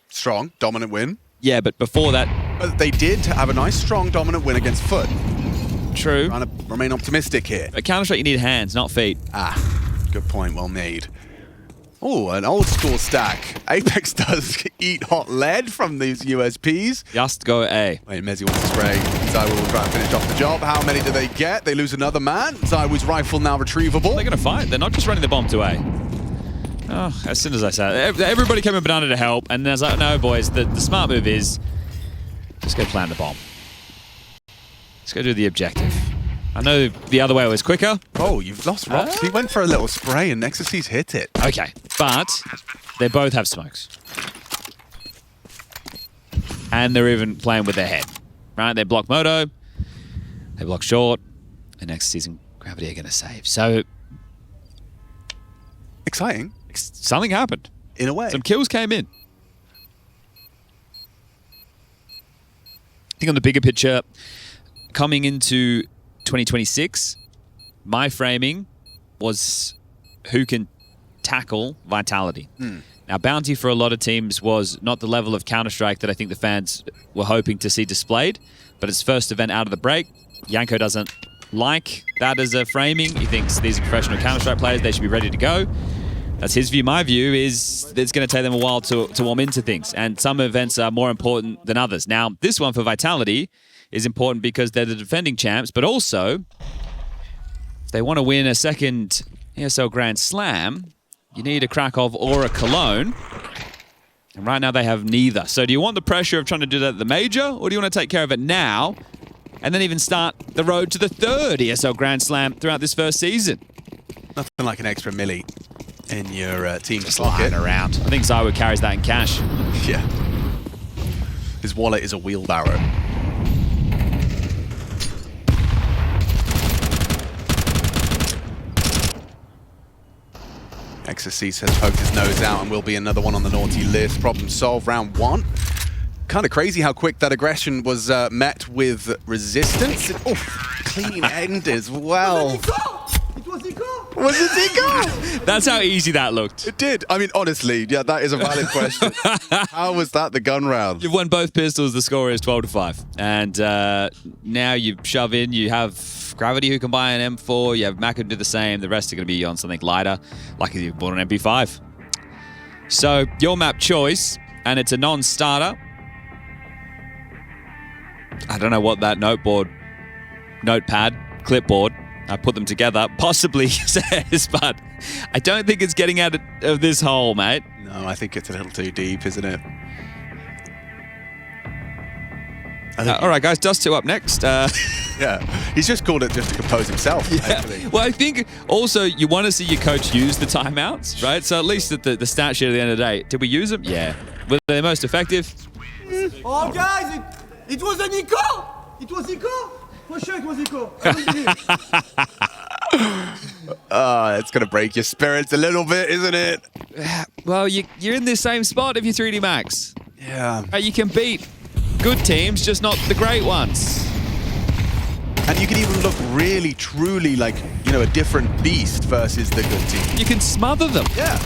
Strong, dominant win. Yeah, but before that... But they did have a nice, strong, dominant win against Foot. True. Trying to remain optimistic here. At Counter-Strike, you need hands, not feet. Good point, well made. Oh, an old school stack. Apex does eat hot lead from these USPs. Just go A. Wait, Mezzi wants to spray. ZywOo will try and finish off the job. How many do they get? They lose another man. ZywOo's rifle now retrievable. They're going to fight. They're not just running the bomb to A. Oh, as soon as I said it, everybody came in banana to help, and I was like, no, boys, the smart move is just go plant the bomb. Let's go do the objective. I know the other way was quicker. Oh, you've lost Rops. He went for a little spray and Nexus's hit it. Okay, but they both have smokes. And they're even playing with their head. Right? They block Moto, they block short, and Nexus and Gravity are going to save. So... Exciting. Something happened. In a way. Some kills came in. I think on the bigger picture, coming into 2026, my framing was who can tackle Vitality. Now, Bounty for a lot of teams was not the level of Counter-Strike that I think the fans were hoping to see displayed, but its first event out of the break, Yanko doesn't like that as a framing. He thinks these are professional Counter-Strike players, they should be ready to go. That's his view. My view is it's going to take them a while to warm into things, and some events are more important than others. Now, this one for Vitality is important because they're the defending champs, but also, if they want to win a second ESL Grand Slam, you need a Kraków or a Cologne, and right now they have neither. So do you want the pressure of trying to do that at the major, or do you want to take care of it now, and then even start the road to the third ESL Grand Slam throughout this first season? Nothing like an extra milli in your team's Just pocket. lying around. I think ZywOo carries that in cash. Yeah. His wallet is a wheelbarrow. Exorcist has poked his nose out and will be another one on the naughty list. Problem solved, round one. Kind of crazy how quick that aggression was met with resistance. Oh, clean end as well. It was Eco! Was it Tico? That's how easy that looked. It did. I mean, honestly, yeah, that is a valid question. How was that the gun round? You've won both pistols. The score is 12-5. And now you shove in. You have Gravity who can buy an M4. You have Mac who do the same. The rest are going to be on something lighter. Lucky you bought an MP5. So your map choice, and it's a non-starter. I don't know what that notepad, clipboard, I put them together, possibly says, but I don't think it's getting out of this hole, mate. No, I think it's a little too deep, isn't it? All right, guys, Dust2 up next. Yeah, he's just called it just to compose himself, actually. Well, I think also you want to see your coach use the timeouts, right? So at least at the stat sheet at the end of the day, did we use them? Yeah. Were they most effective? Oh, guys, it was a Nico! It was Nico! For sure it was Nico. I believe. It's going to break your spirits a little bit, isn't it? Well, you're in the same spot if you're 3D Max. Yeah. You can beat good teams, just not the great ones. And you can even look really, truly like, a different beast versus the good team. You can smother them. Yeah.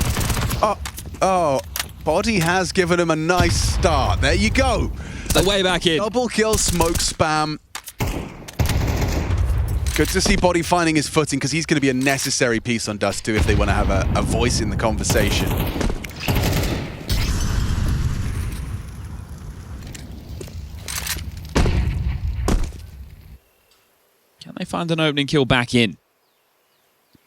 Oh, Body has given him a nice start. There you go. The way back in. Double kill, smoke spam. Good to see Body finding his footing because he's going to be a necessary piece on Dust2 if they want to have a voice in the conversation. Can they find an opening kill back in?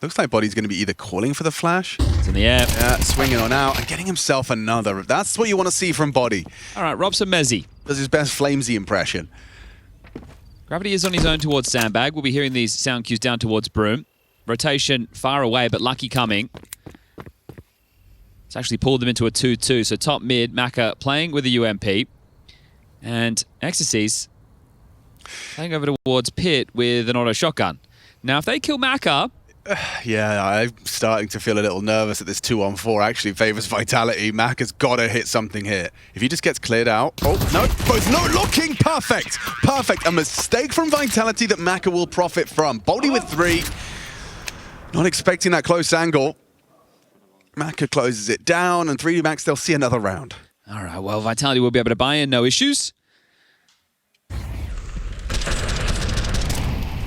Looks like Body's going to be either calling for the flash. It's in the air. Yeah, swinging on out and getting himself another. That's what you want to see from Body. All right, Robson Mezzi. Does his best Flamesy impression. Gravity is on his own towards Sandbag. We'll be hearing these sound cues down towards Broom. Rotation far away, but Lucky coming. It's actually pulled them into a 2-2. So top mid, Maka playing with a UMP. And Ecstasy's playing over towards Pit with an auto shotgun. Now, if they kill Maka... Yeah, I'm starting to feel a little nervous that this 2-on-4 actually favors Vitality. Mac has got to hit something here. If he just gets cleared out... Oh, no, both no looking. Perfect. Perfect. A mistake from Vitality that Maka will profit from. Boldy with 3. Not expecting that close angle. Maka closes it down, and 3D Max, they'll see another round. All right, well, Vitality will be able to buy in, no issues.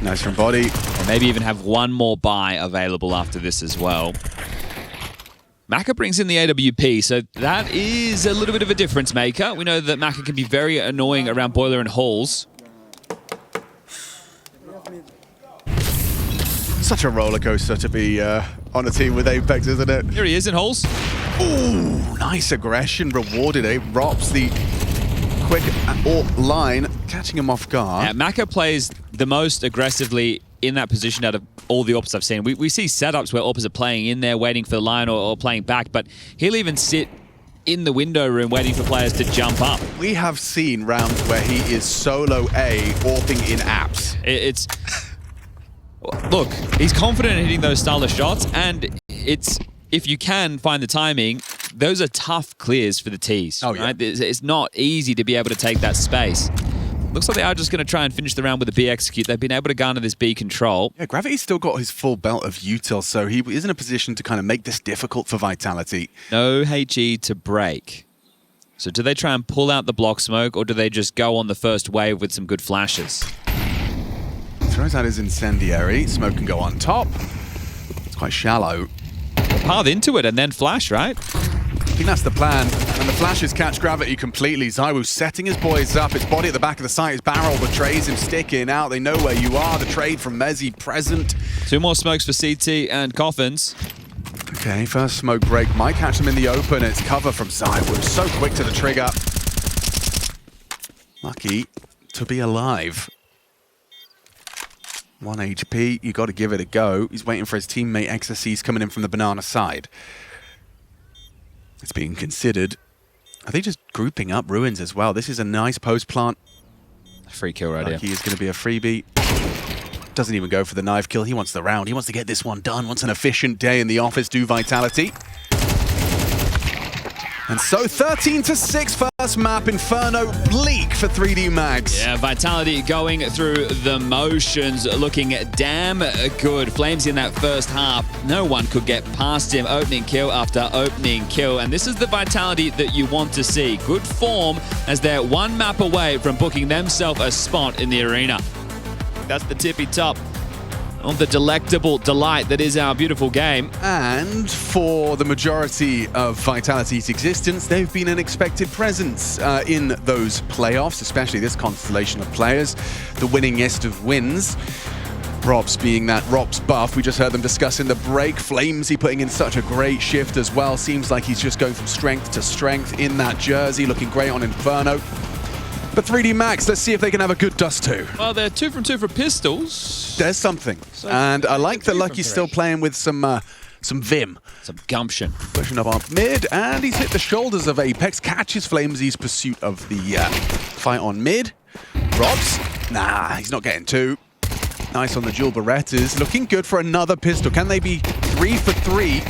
Nice from Body. And maybe even have one more buy available after this as well. Maka brings in the AWP, so that is a little bit of a difference maker. We know that Maka can be very annoying around Boiler and Halls. Such a roller coaster to be on a team with Apex, isn't it? Here he is in Halls. Ooh, nice aggression rewarded. Rops the quick AWP line, catching him off guard. Yeah, Maka plays the most aggressively in that position out of all the AWPs I've seen. We see setups where AWPs are playing in there, waiting for the line or playing back, but he'll even sit in the window room waiting for players to jump up. We have seen rounds where he is solo A, AWPing in apps. It's... Look, he's confident in hitting those style of shots, and it's... If you can find the timing, those are tough clears for the T's. Oh, yeah. Right? It's not easy to be able to take that space. Looks like they are just going to try and finish the round with a B execute. They've been able to garner this B control. Yeah, Gravity's still got his full belt of util, so he is in a position to kind of make this difficult for Vitality. No HE to break. So do they try and pull out the block smoke, or do they just go on the first wave with some good flashes? Throws out his incendiary. Smoke can go on top. It's quite shallow. Path into it and then flash, right? I think that's the plan. And the flashes catch Gravity completely. Zywoo setting his boys up. His body at the back of the site. His barrel betrays him, sticking out. They know where you are. The trade from Mezzi present. 2 more smokes for CT and Coffins. Okay, first smoke break might catch them in the open. It's cover from Zywoo. So quick to the trigger. Lucky to be alive. 1 HP, you got to give it a go. He's waiting for his teammate Ecstasy's coming in from the banana side. It's being considered. Are they just grouping up Ruins as well? This is a nice post plant. Free kill right here. Lucky is going to be a freebie. Doesn't even go for the knife kill. He wants the round. He wants to get this one done. Wants an efficient day in the office. Do Vitality. And so 13-6 first First map, Inferno, bleak for 3D Max. Yeah, Vitality going through the motions, looking damn good. Flames in that first half, no one could get past him. Opening kill after opening kill. And this is the Vitality that you want to see. Good form as they're one map away from booking themselves a spot in the arena. That's the tippy top of the delectable delight that is our beautiful game. And for the majority of Vitality's existence, they've been an expected presence in those playoffs, especially this constellation of players, the winningest of wins. Robs being that Robs buff. We just heard them discussing the break. Flamesy putting in such a great shift as well. Seems like he's just going from strength to strength in that jersey, looking great on Inferno. But 3D Max, let's see if they can have a good Dust2. Well, they're 2 from 2 for pistols. There's something. And I like that Lucky's still playing with some vim. Some gumption. Pushing up on mid, and he's hit the shoulders of Apex, catches Flamesy's pursuit of the fight on mid. Robs, nah, he's not getting 2. Nice on the dual Berettas. Looking good for another pistol. Can they be 3 for 3?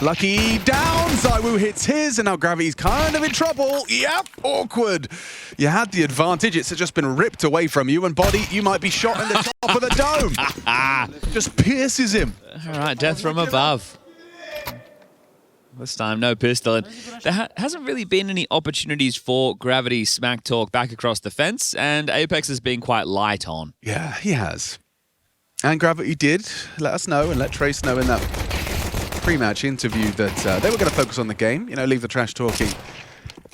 Lucky down. ZywOo hits his, and now Gravity's kind of in trouble. Yep, awkward. You had the advantage. It's just been ripped away from you, and Body, you might be shot in the top of the dome. Just pierces him. All right, death from above. This time, no pistol. And there hasn't really been any opportunities for Gravity smack talk back across the fence, and Apex has been quite light on. Yeah, he has. And Gravity did let us know and let Trace know in that pre-match interview that they were going to focus on the game, you know, leave the trash talking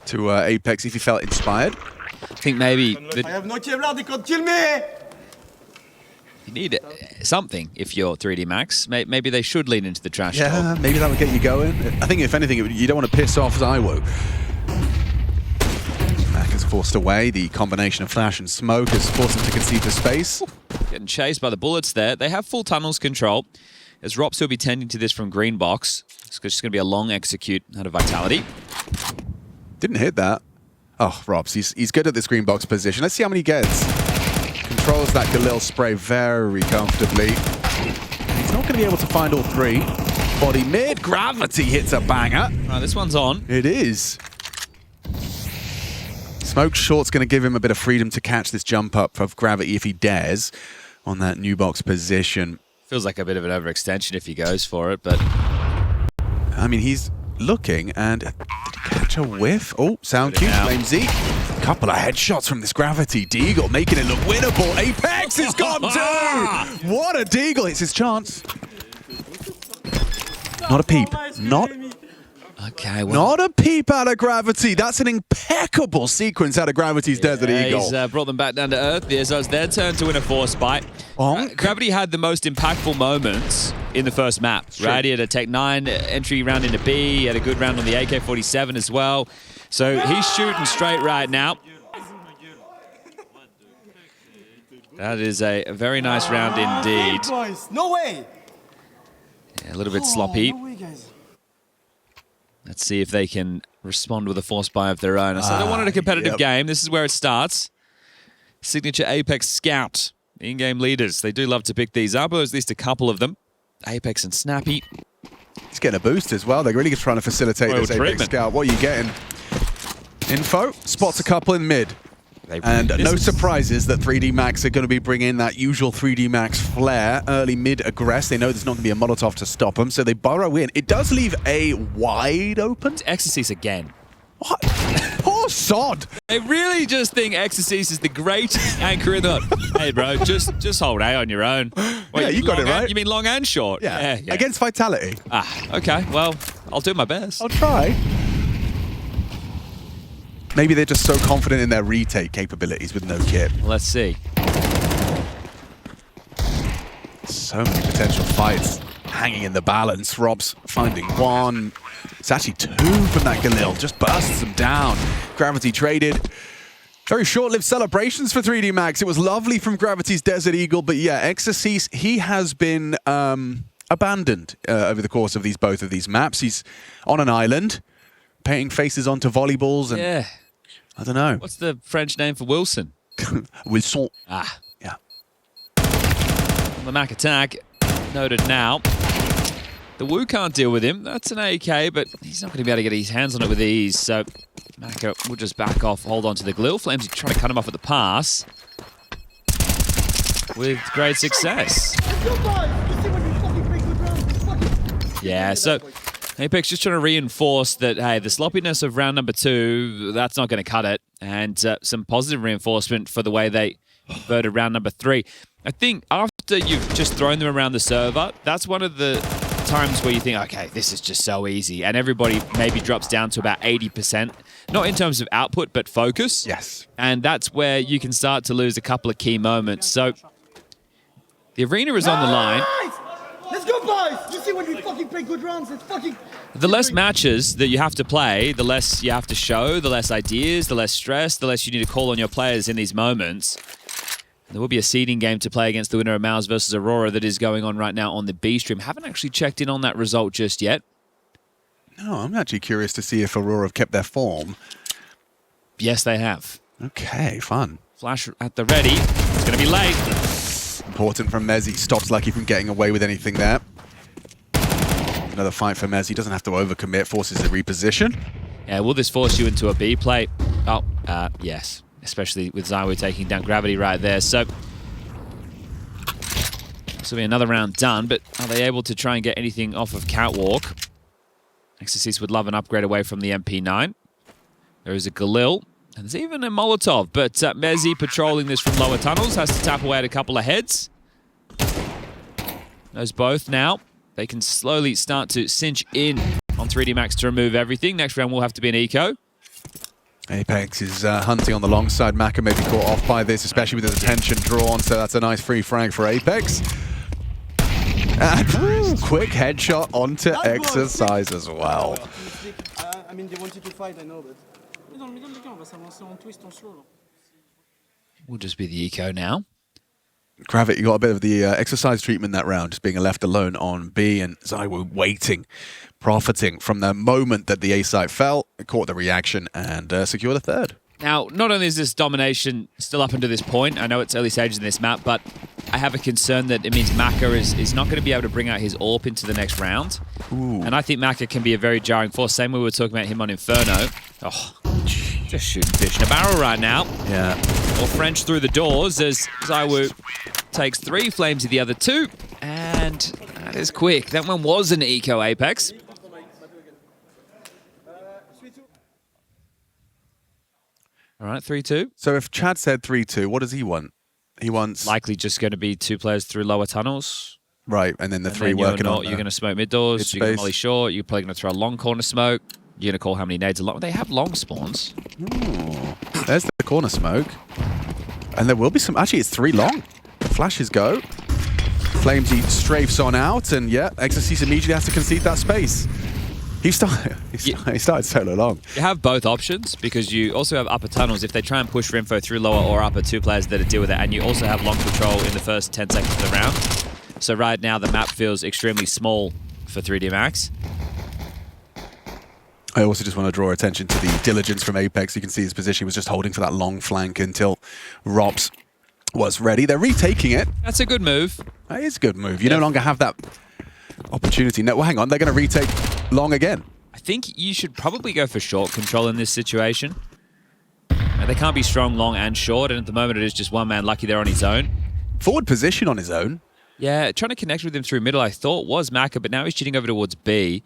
to Apex if he felt inspired. I think maybe I have no Kevlar, they can't kill me! you need something if you're 3D Max. Maybe they should lean into the trash talk. Yeah, maybe that would get you going. I think if anything, you don't want to piss off ZywOo. Mac is forced away. The combination of flash and smoke has forced him to concede the space. Getting chased by the bullets there. They have full tunnels control. As Rops will be tending to this from green box. It's just going to be a long execute out of Vitality. Didn't hit that. Oh, Robs, he's good at this green box position. Let's see how many he gets. Controls that Galil spray very comfortably. He's not going to be able to find all 3. Body mid, Gravity hits a banger. Right, this one's on. It is. Smoke short's going to give him a bit of freedom to catch this jump up of Gravity if he dares on that new box position. Feels like a bit of an overextension if he goes for it, but... I mean, he's looking, and did he catch a whiff? Oh, sound cue, Flamesy. Couple of headshots from this Gravity. Deagle making it look winnable. Apex is gone too! What a Deagle! It's his chance. Not a peep. Okay, well... Not a peep out of Gravity. That's an impeccable sequence out of Gravity's Desert Eagle. He's brought them back down to earth here, so it's their turn to win a force fight. Gravity had the most impactful moments in the first map, right? He had a Tech 9 entry round into B, he had a good round on the AK-47 as well. So he's shooting straight right now. That is a very nice round indeed. No way! Yeah, a little bit sloppy. No way, guys. Let's see if they can respond with a force buy of their own. So they wanted a competitive game. This is where it starts. Signature Apex Scout. In-game leaders. They do love to pick these up. There's at least a couple of them. Apex and Snappy. He's getting a boost as well. They're really trying to facilitate this Apex Scout. What are you getting? Info. Spots a couple in mid. And no surprises that 3D Max are going to be bringing that usual 3D Max flair, early mid aggress. They know there's not going to be a Molotov to stop them, so they burrow in. It does leave A wide open. Exorcise again. What? Poor sod. They really just think Exorcise is the great anchor in the... Hey, bro, just hold A on your own. Well, yeah, you got it right. You mean long and short? Yeah. Against Vitality. Ah, okay. Well, I'll do my best. I'll try. Maybe they're just so confident in their retake capabilities with no kit. Let's see. So many potential fights hanging in the balance. Rob's finding 1. It's actually 2 from that Galil. Just bursts them down. Gravity traded. Very short-lived celebrations for 3D Max. It was lovely from Gravity's Desert Eagle, but yeah, Exorcise, he has been abandoned over the course of both of these maps. He's on an island, painting faces onto volleyballs and... Yeah. I don't know. What's the French name for Wilson? Wilson. Ah. Yeah. On the Mac attack. Noted now. The Wu can't deal with him. That's an AK, but he's not going to be able to get his hands on it with ease. So Maka will just back off, hold on to the Glil. Flames trying to cut him off at the pass with great success. Yeah, so Apex just trying to reinforce that, hey, the sloppiness of round number 2, that's not going to cut it. And some positive reinforcement for the way they converted round number 3. I think after you've just thrown them around the server, that's one of the times where you think, okay, this is just so easy. And everybody maybe drops down to about 80%. Not in terms of output, but focus. Yes. And that's where you can start to lose a couple of key moments. So the arena is on the line. Let's go, boys! You see when we fucking play good rounds, it's fucking... The less matches that you have to play, the less you have to show, the less ideas, the less stress, the less you need to call on your players in these moments. There will be a seeding game to play against the winner of Mouse versus Aurora that is going on right now on the B stream. Haven't actually checked in on that result just yet. No, I'm actually curious to see if Aurora have kept their form. Yes, they have. Okay, fun. Flash at the ready. It's going to be late. Important from Mezzi. Stops Lucky from getting away with anything there. Another fight for Mezzi. Doesn't have to overcommit. Forces the reposition. Yeah, will this force you into a B play? Oh, yes. Especially with ZywOo taking down Gravity right there. So this will be another round done, but are they able to try and get anything off of Catwalk? Exorcist would love an upgrade away from the MP9. There is a Galil, and there's even a Molotov, but Mezzi patrolling this from lower tunnels, has to tap away at a couple of heads. Those both now. They can slowly start to cinch in on 3D Max to remove everything. Next round will have to be an eco. Apex is hunting on the long side. Maka may be caught off by this, especially with his attention drawn, so that's a nice free frag for Apex. And quick headshot onto Exercise as well. I mean, they wanted to fight, I know, but... Will just be the eco now. Gravit, you got a bit of the Exercise treatment that round, just being left alone on B, and ZywOo waiting, profiting from the moment that the A site fell, caught the reaction, and secured the third. Now, not only is this domination still up until this point, I know it's early stages in this map, but I have a concern that it means Maka is not going to be able to bring out his AWP into the next round. Ooh. And I think Maka can be a very jarring force. Same way we were talking about him on Inferno. Oh, just shooting fish in a barrel right now. Yeah. Or French through the doors as ZywOo takes 3, Flames the other 2. And that is quick. That one was an eco Apex. All right, 3-2. So if Chad said 3-2, what does he want? He wants... Likely just going to be 2 players through lower tunnels. Right, and then the 3 then working on... You're going to smoke mid doors, you're going to molly short, you're probably going to throw a long corner smoke. You're going to call how many nades are long. They have long spawns. Ooh. There's the corner smoke. And there will be some... Actually, it's 3 long. The flashes go. Flames, he strafes on out, and yeah, Exorcist immediately has to concede that space. He started solo long. You have both options because you also have upper tunnels if they try and push for info through lower or upper 2 players that deal with it, and you also have long patrol in the first 10 seconds of the round. So right now the map feels extremely small for 3D Max. I also just want to draw attention to the diligence from Apex. You can see his position was just holding for that long flank until Rops was ready. They're retaking it. That's a good move. That is a good move. You no longer have that opportunity. No, well, hang on. They're going to retake long again. I think you should probably go for short control in this situation. They can't be strong, long, and short, and at the moment it is just one man lucky they're on his own. Forward position on his own. Yeah, trying to connect with him through middle I thought was Maka, but now he's cheating over towards B.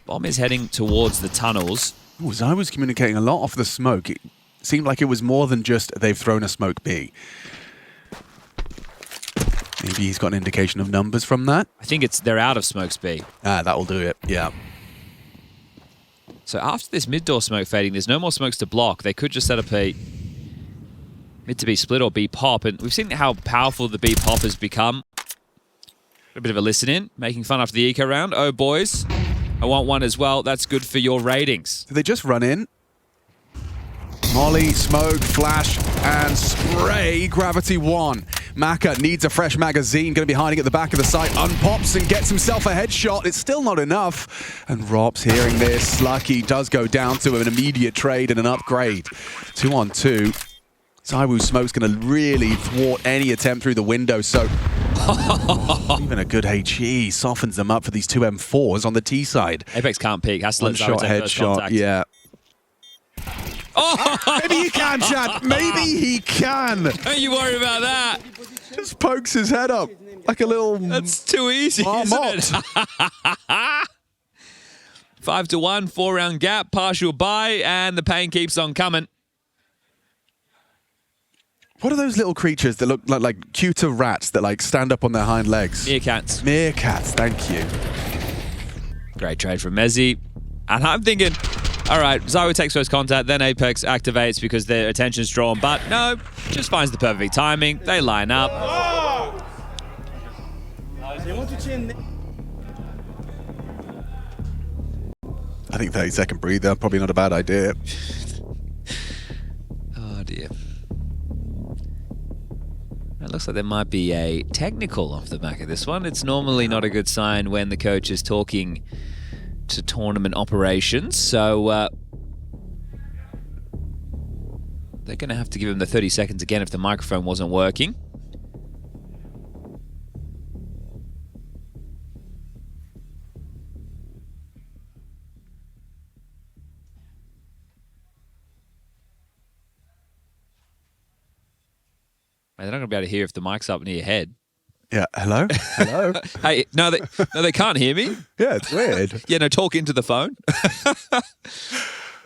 Bomb is heading towards the tunnels. Ooh, Zai was communicating a lot off the smoke. It seemed like it was more than just they've thrown a smoke B. Maybe he's got an indication of numbers from that. I think they're out of smokes B. Ah, that will do it, yeah. So after this mid-door smoke fading, there's no more smokes to block. They could just set up a mid to B split or B pop, and we've seen how powerful the B pop has become. A bit of a listen in, making fun after the eco round. Oh, boys, I want one as well. That's good for your ratings. Do they just run in? Molly, smoke, flash, and spray. Gravity 1. Maka needs a fresh magazine. Going to be hiding at the back of the site. Unpops and gets himself a headshot. It's still not enough. And Rob's hearing this. Lucky does go down to an immediate trade and an upgrade. 2-on-2. ZywOo Smoke's going to really thwart any attempt through the window. So Even a good HE softens them up for these two M4s on the T side. Apex can't peek. Has to let One Zawi shot, take first headshot, contact. yeah. Oh! Maybe he can, Chad. Maybe he can. Don't you worry about that. Just pokes his head up like a little... That's too easy, marmot. isn't it? 5-1, 4-round gap, partial buy, and the pain keeps on coming. What are those little creatures that look like cuter rats that like stand up on their hind legs? Meerkats. Meerkats, thank you. Great trade from Mezzi. And I'm thinking, all right, Zawi takes first contact, then Apex activates because their attention's drawn. But no, just finds the perfect timing. They line up. I think 30-second breather, probably not a bad idea. Oh, dear. It looks like there might be a technical off the back of this one. It's normally not a good sign when the coach is talking to tournament operations. So they're going to have to give him the 30 seconds again if the microphone wasn't working. They're not going to be able to hear if the mic's up near your head. Yeah, hello? Hello? Hey, no, they can't hear me. Yeah, it's weird. Yeah, no, talk into the phone.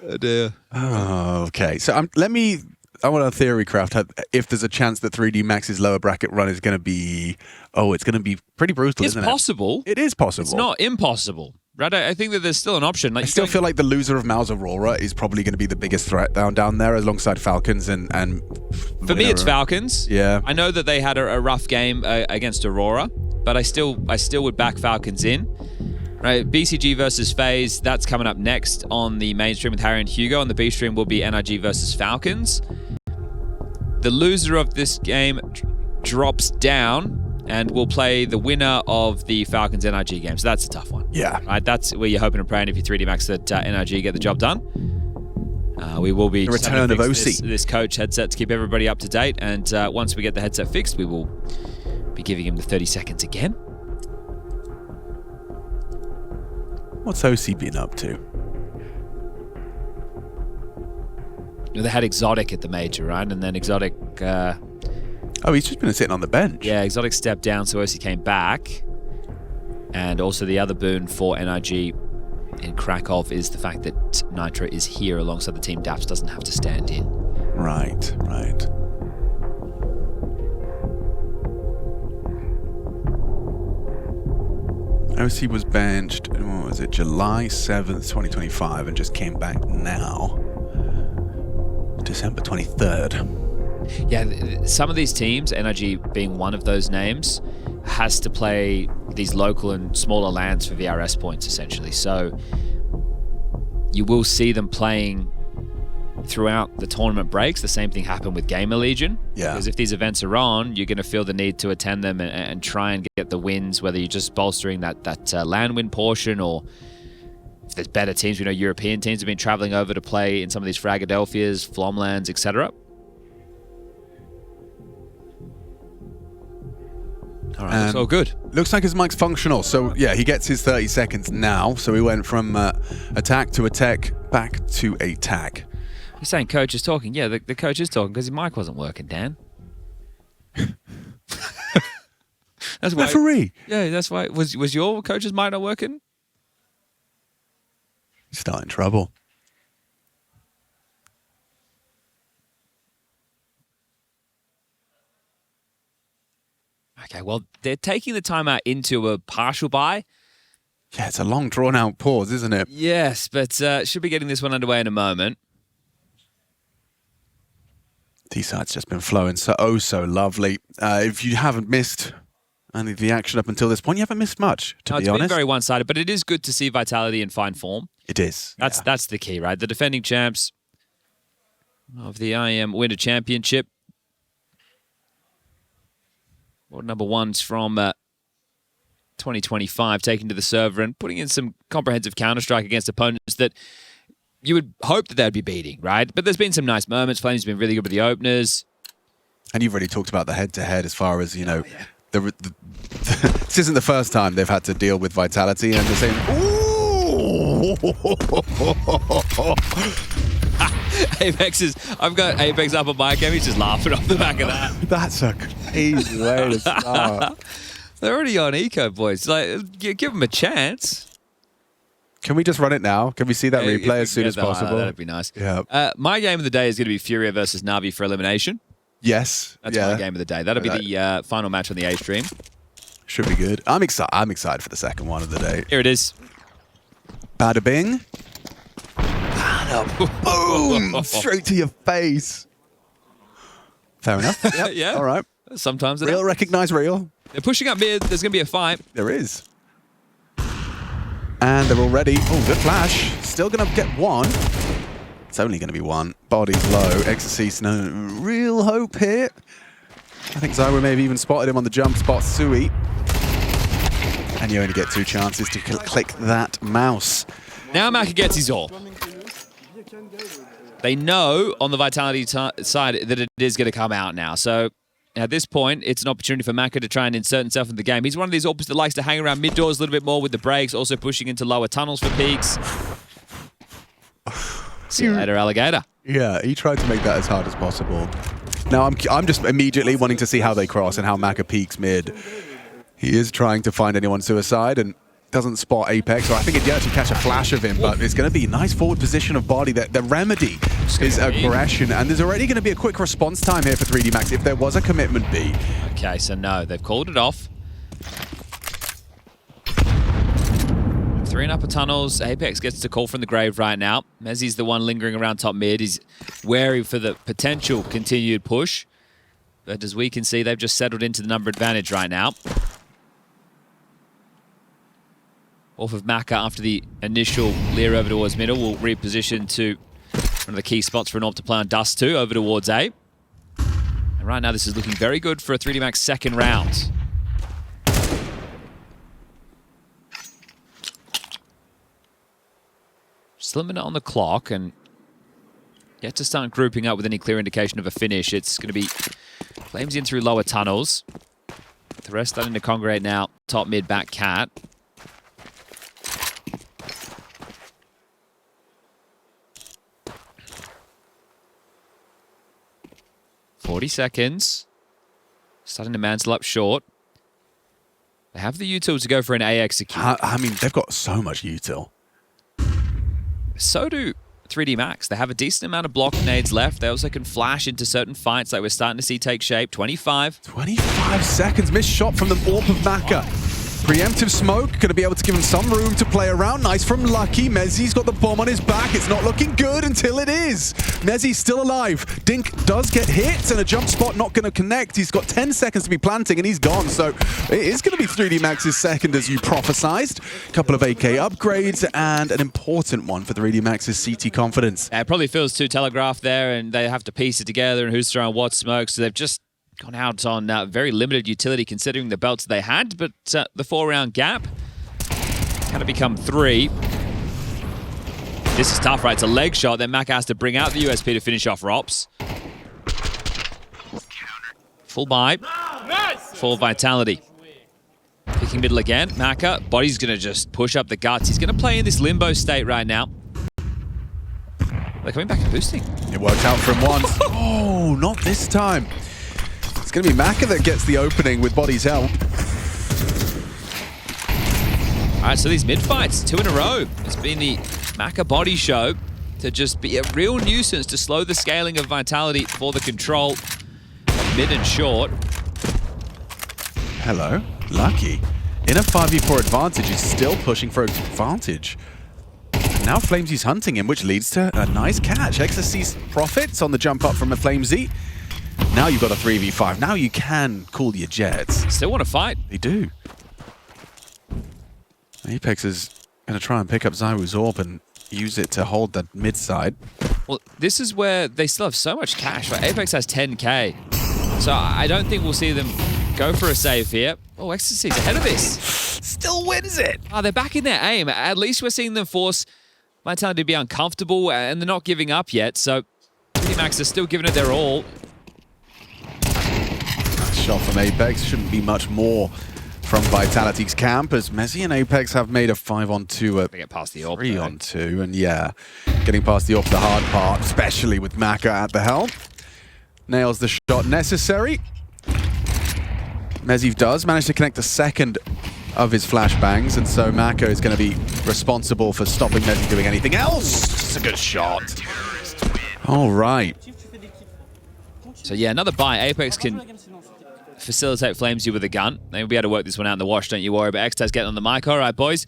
Oh, dear. Oh, okay. So I want a theory craft if there's a chance that 3D Max's lower bracket run is going to be, it's going to be pretty brutal, It's isn't possible. it? It is possible. It's not impossible. Right? I think that there's still an option. Like I still feel like the loser of Mao's Aurora is probably going to be the biggest threat down there alongside Falcons and for me, it's Falcons. Yeah. I know that they had a rough game against Aurora, but I still would back Falcons in. Right, BCG versus FaZe, that's coming up next on the main stream with Harry and Hugo. On the B stream will be NRG versus Falcons. The loser of this game drops down and will play the winner of the Falcons NRG game. So that's a tough one. Yeah. Right, that's where you're hoping and praying if you're 3D Max that NRG get the job done. We will be The return of OC. this coach headset to keep everybody up to date. And once we get the headset fixed, we will be giving him the 30 seconds again. What's OC been up to? They had Exotic at the major, right? And then Exotic... He's just been sitting on the bench. Yeah, Exotic stepped down, so OC came back. And also the other boon for NRG in Kraków is the fact that Nitro is here alongside the team. Daps doesn't have to stand in. Right. OC was benched, what was it, July 7th, 2025, and just came back now. December 23rd. Yeah, some of these teams, NRG being one of those names, has to play these local and smaller lands for VRS points, essentially. So you will see them playing throughout the tournament breaks. The same thing happened with Gamer Legion. Yeah. Because if these events are on, you're going to feel the need to attend them and try and get the wins, whether you're just bolstering that land win portion or if there's better teams. We know European teams have been traveling over to play in some of these Fragadelphias, Flomlands, etc. All right, looks all good. Looks like his mic's functional. So, yeah, he gets his 30 seconds now. So we went from attack to attack back to a tag. You're saying coach is talking. Yeah, the coach is talking because his mic wasn't working, Dan. That's why. Referee. Yeah, that's why. Was your coach's mic not working? He's starting trouble. Okay, well, they're taking the timeout into a partial buy. Yeah, it's a long, drawn-out pause, isn't it? Yes, but should be getting this one underway in a moment. T-side's just been flowing so lovely. If you haven't missed any of the action up until this point, you haven't missed much, to be It's honest. been very one-sided, but it is good to see Vitality in fine form. It is. That's the key, right? The defending champs of the IEM Winter Championship. Or number ones from 2025, taking to the server and putting in some comprehensive Counter-Strike against opponents that you would hope that they'd be beating, right? But there's been some nice moments. Flame's been really good with the openers. And you've already talked about the head-to-head as far as, This isn't the first time they've had to deal with Vitality and the same. Ooh! I've got Apex up on my game. He's just laughing off the back of that. That's a crazy way to start. They're already on eco, boys. Like, give them a chance. Can we just run it now? Can we see that Yeah, replay if as soon we as get that, possible? That'd be nice. Yeah. My game of the day is going to be Furia versus Navi for elimination. Yes. That's yeah. my game of the day. That'll be the final match on the A stream. Should be good. I'm excited for the second one of the day. Here it is. Bada bing. Bada boom! Straight to your face. Fair enough. Yep. Yeah. All right. Sometimes Real, recognize real. they're pushing up mid. There's going to be a fight. There is. And they're already. Oh, good flash. Still going to get one. It's only going to be one. Body's low. Ecstasy, no real hope here. I think Zyra may have even spotted him on the jump spot. Sui. And you only get 2 chances to click that mouse. Now Maka gets his all. They know on the Vitality side that it is going to come out now. So at this point, it's an opportunity for Maka to try and insert himself in the game. He's one of these opposites that likes to hang around mid doors a little bit more with the breaks, also pushing into lower tunnels for peaks. See you later, alligator. Yeah, he tried to make that as hard as possible. Now I'm just immediately wanting to see how they cross and how Maka peeks mid. He is trying to find anyone suicide and doesn't spot Apex, so I think he'd actually catch a flash of him, but it's going to be a nice forward position of body. The remedy is aggression, and there's already going to be a quick response time here for 3D Max if there was a commitment B. Okay, so no, they've called it off. 3 in upper tunnels. Apex gets to call from the grave right now. Mezzi's the one lingering around top mid. He's wary for the potential continued push. But as we can see, they've just settled into the number advantage right now. Off of Maka after the initial leer over towards middle will reposition to one of the key spots for an AWP to play on Dust2 over towards A. And right now this is looking very good for a 3D Max second round. Still a minute on the clock and yet to start grouping up with any clear indication of a finish. It's going to be Flames in through lower tunnels. The rest starting to congregate now. Top mid back cat. $40 seconds. Starting to mantle up short. They have the util to go for an A execute. I mean, they've got so much util. So do 3D Max. They have a decent amount of block nades left. They also can flash into certain fights like we're starting to see take shape. 25 seconds. Missed shot from the AWP of Maka. Preemptive smoke, going to be able to give him some room to play around. Nice from Lucky. Mezzi's got the bomb on his back. It's not looking good until it is. Mezzi's still alive. Dink does get hit, and a jump spot not going to connect. He's got 10 seconds to be planting, and he's gone. So it is going to be 3D Max's second, as you prophesized. A couple of AK upgrades, and an important one for 3D Max's CT confidence. It probably feels too telegraphed there, and they have to piece it together, and who's throwing what smoke. So they've just gone out on very limited utility considering the belts they had, but the 4-round gap kind of become 3. This is tough, right? It's a leg shot. Then Maka has to bring out the USP to finish off Rops. Full buy. Full vitality. Picking middle again. Maka, body's going to just push up the guts. He's going to play in this limbo state right now. They're coming back and boosting. It worked out for him once. Oh, not this time. It's going to be Maka that gets the opening with Body's help. All right, so these mid-fights, 2 in a row. It's been the Maka body show to just be a real nuisance to slow the scaling of vitality for the control of mid and short. Hello, Lucky. In a 5v4 advantage, he's still pushing for advantage. Now Flamesy's hunting him, which leads to a nice catch. Ecstasy's profits on the jump up from a Flamesy. Now you've got a 3v5. Now you can call your jets. Still want to fight. They do. Apex is going to try and pick up Zyru's AWP and use it to hold the mid side. Well, this is where they still have so much cash. Right? Apex has 10k. So I don't think we'll see them go for a save here. Oh, Ecstasy's ahead of this. Still wins it. Oh, they're back in their aim. At least we're seeing them force Vitality to be uncomfortable, and they're not giving up yet. So 3D Max are still giving it their all. shot from Apex. Shouldn't be much more from Vitality's camp, as Messi and Apex have made a 5-on-2, They get past the AWP. 3-on-2, and yeah, getting past the AWP, the hard part, especially with Maka at the helm. Nails the shot necessary. Messi does manage to connect the second of his flashbangs, and so Maka is going to be responsible for stopping Messi doing anything else. It's a good shot. All right. So yeah, another buy. Apex can facilitate Flamesy with a gun. They'll be able to work this one out in the wash, don't you worry. But Xtaz getting on the mic. All right, boys.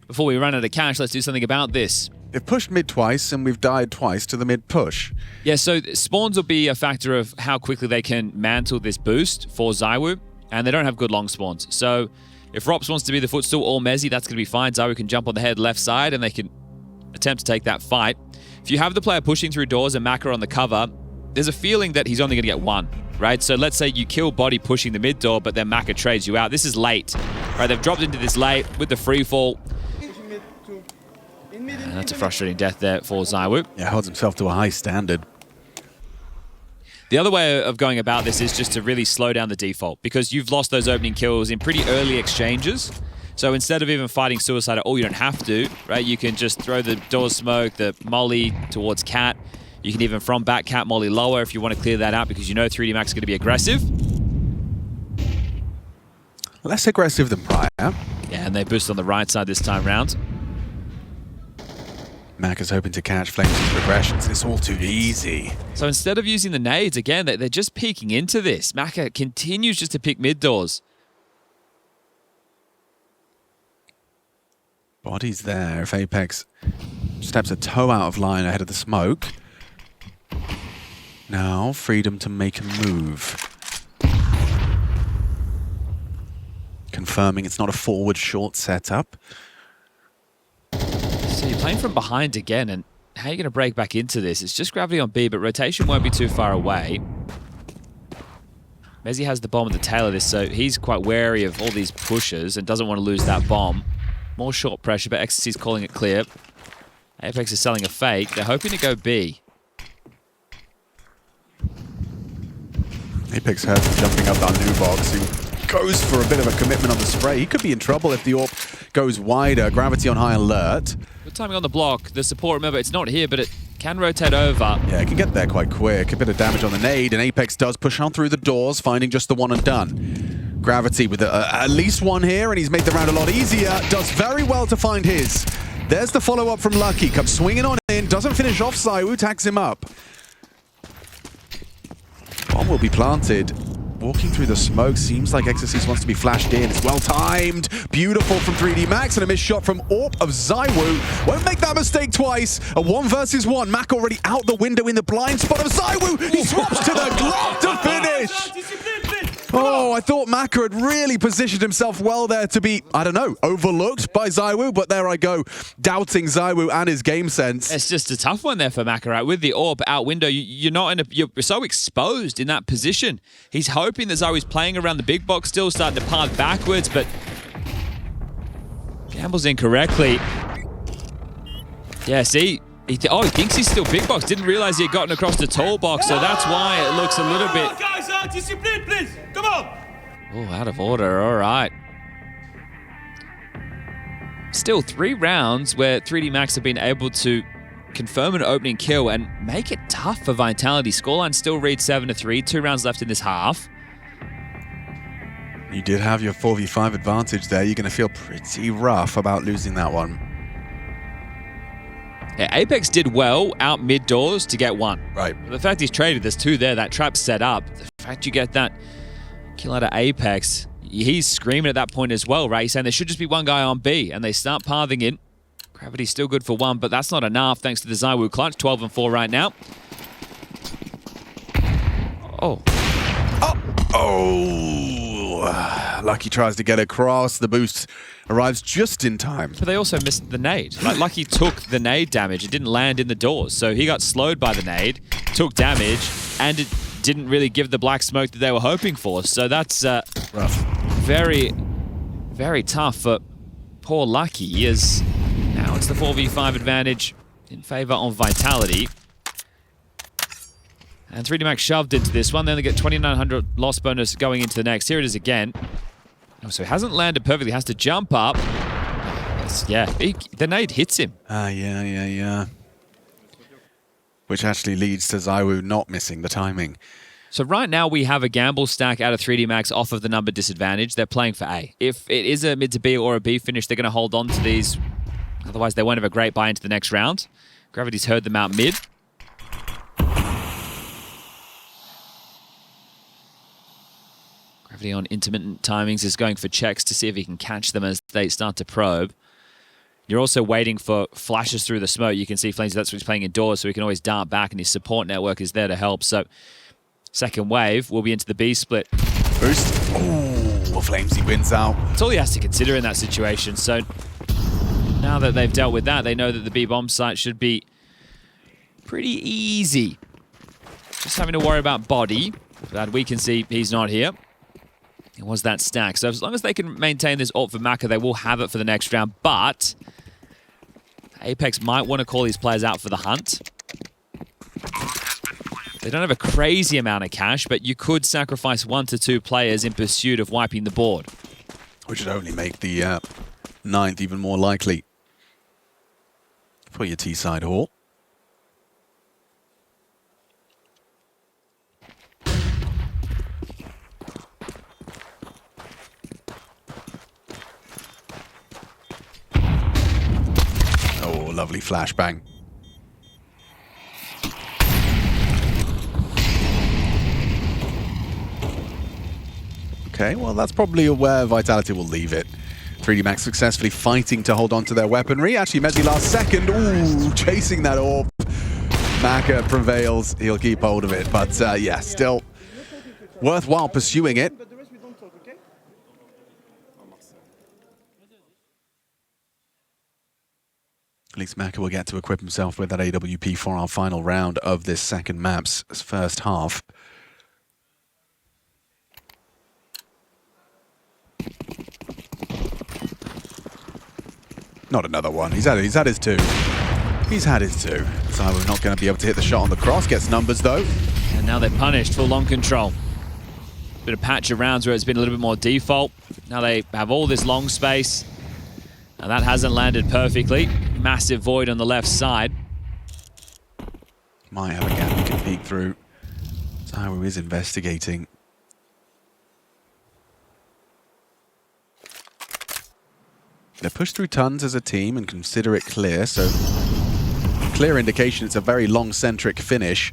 Before we run out of cash, let's do something about this. They've pushed mid twice, and we've died twice to the mid push. Yeah, so spawns will be a factor of how quickly they can mantle this boost for ZywOo, and they don't have good long spawns. So if Rops wants to be the footstool or Messi, that's going to be fine. ZywOo can jump on the head left side, and they can attempt to take that fight. If you have the player pushing through doors and Maka on the cover, there's a feeling that he's only going to get one, right? So let's say you kill Body pushing the mid door, but then Maka trades you out. This is late, right? They've dropped into this late with the free fall. And that's a frustrating death there for ZywOo. Yeah, holds himself to a high standard. The other way of going about this is just to really slow down the default, because you've lost those opening kills in pretty early exchanges. So instead of even fighting suicide at all, you don't have to, right? You can just throw the door smoke, the molly towards Cat. You can even from back Cat molly lower if you want to clear that out, because you know 3D Max is going to be aggressive. Less aggressive than prior. Yeah, and they boost on the right side this time round. Maka's hoping to catch Flames' progressions. It's all too easy. So instead of using the nades, again, they're just peeking into this. Maka continues just to pick mid doors. Body's there. If Apex steps a toe out of line ahead of the smoke. Now, freedom to make a move. Confirming it's not a forward short setup. So you're playing from behind again, and how are you going to break back into this? It's just gravity on B, but rotation won't be too far away. Messi has the bomb at the tail of this, so he's quite wary of all these pushes and doesn't want to lose that bomb. More short pressure, but Ecstasy's calling it clear. Apex is selling a fake. They're hoping to go B. Apex has jumping up that new box. He goes for a bit of a commitment on the spray. He could be in trouble if the AWP goes wider. Gravity on high alert. Good timing on the block. The support, remember, it's not here, but it can rotate over. Yeah, it can get there quite quick. A bit of damage on the nade, and Apex does push on through the doors, finding just the one and done. Gravity with at least one here, and he's made the round a lot easier. Does very well to find his. There's the follow-up from Lucky. Comes swinging on in, doesn't finish off ZywOo, tags him up. Bomb will be planted. Walking through the smoke, seems like Exorcist wants to be flashed in. It's well timed. Beautiful from 3D Max, and a missed shot from AWP of ZywOo. Won't make that mistake twice. A 1 versus 1. Mac already out the window in the blind spot of ZywOo. He swaps to the glove to finish. Oh, I thought Maka had really positioned himself well there to be, I don't know, overlooked by ZywOo, but there I go, doubting ZywOo and his game sense. It's just a tough one there for Maka, right? With the AWP out window, you're not in you're so exposed in that position. He's hoping that ZywOo's playing around the big box still, starting to path backwards, but gambles incorrectly. Yeah, see? He thinks he's still big box. Didn't realize he had gotten across the tall box, so that's why it looks a little bit... Guys, discipline, please. Come on. Oh, out of order. All right. Still 3 rounds where 3D Max have been able to confirm an opening kill and make it tough for Vitality. Scoreline still reads 7-3. 2 rounds left in this half. You did have your 4v5 advantage there. You're going to feel pretty rough about losing that one. Yeah, Apex did well out mid doors to get 1. Right. But the fact he's traded, there's 2 there, that trap's set up. The fact you get that kill out of Apex, he's screaming at that point as well, right? He's saying there should just be 1 guy on B, and they start pathing in. Gravity's still good for 1, but that's not enough thanks to the ZywOo clutch. 12-4 right now. Oh. Oh! Lucky tries to get across. The boost arrives just in time. But they also missed the nade. Like, Lucky took the nade damage. It didn't land in the doors. So he got slowed by the nade, took damage, and it didn't really give the black smoke that they were hoping for. So that's rough. Very, very tough for poor Lucky, as now it's the 4v5 advantage in favor of Vitality. And 3D Max shoved into this one. Then they get 2,900 loss bonus going into the next. Here it is again. Oh, so he hasn't landed perfectly. Has to jump up. Yeah, the nade hits him. Yeah. Which actually leads to ZywOo not missing the timing. So right now we have a gamble stack out of 3D Max off of the number disadvantage. They're playing for A. If it is a mid to B or a B finish, they're going to hold on to these. Otherwise, they won't have a great buy into the next round. Gravity's heard them out mid. Gravity on intermittent timings is going for checks to see if he can catch them as they start to probe. You're also waiting for flashes through the smoke. You can see Flames, that's what he's playing indoors, so he can always dart back, and his support network is there to help. So, second wave will be into the B split. Boost. Oh, Flamesy wins out. That's all he has to consider in that situation. So, now that they've dealt with that, they know that the B bomb site should be pretty easy. Just having to worry about body. Glad we can see he's not here. It was that stack. So as long as they can maintain this ult for Maka, they will have it for the next round. But Apex might want to call these players out for the hunt. They don't have a crazy amount of cash, but you could sacrifice 1 to 2 players in pursuit of wiping the board. Which would only make the 9th even more likely for your T-side haul. Oh, lovely flashbang. Okay, well, that's probably where Vitality will leave it. 3D Max successfully fighting to hold on to their weaponry. Actually, Mezzi last second. Ooh, chasing that orb. Maka prevails. He'll keep hold of it. But yeah, still worthwhile pursuing it. At least Maka will get to equip himself with that AWP for our final round of this second map's first half. Not another one. He's had his two. He's had his two. So we're not going to be able to hit the shot on the cross. Gets numbers though. And now they're punished for long control. Bit of patch of rounds where it's been a little bit more default. Now they have all this long space. And that hasn't landed perfectly. Massive void on the left side. Might have a gap he can peek through. ZywOo is investigating. They push through tons as a team and consider it clear, so clear indication it's a very long-centric finish.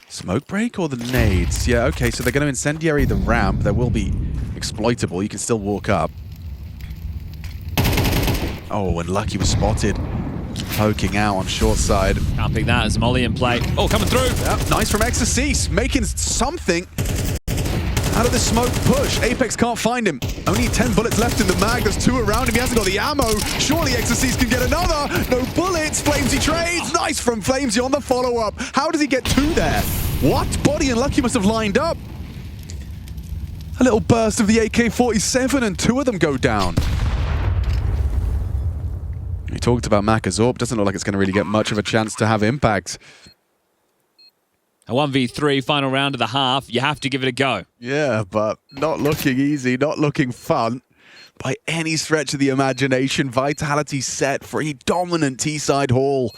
Smoke break or the nades? Yeah, okay, so they're going to incendiary the ramp. There will be exploitable. You can still walk up. Oh, and Lucky was spotted. Poking out on short side. Can't pick that as Molly in play. Oh, coming through. Yep, nice from Exorcise, making something out of this smoke push. Apex can't find him. Only 10 bullets left in the mag. There's 2 around him. He hasn't got the ammo. Surely Exorcise can get another. No bullets. Flamesy trades. Nice from Flamesy on the follow-up. How does he get 2 there? What? Body and Lucky must have lined up. A little burst of the AK-47 and 2 of them go down. We talked about Maka's AWP. Doesn't look like it's going to really get much of a chance to have impact. A 1v3 final round of the half. You have to give it a go. Yeah, but not looking easy, not looking fun. By any stretch of the imagination, Vitality set for a dominant T-side haul.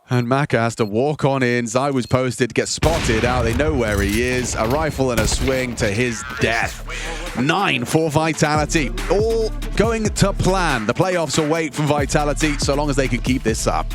And Maka has to walk on in. ZywOo's posted, gets spotted out. They know where he is. A rifle and a swing to his death. 9 for Vitality. All going to plan. The playoffs will wait for Vitality so long as they can keep this up.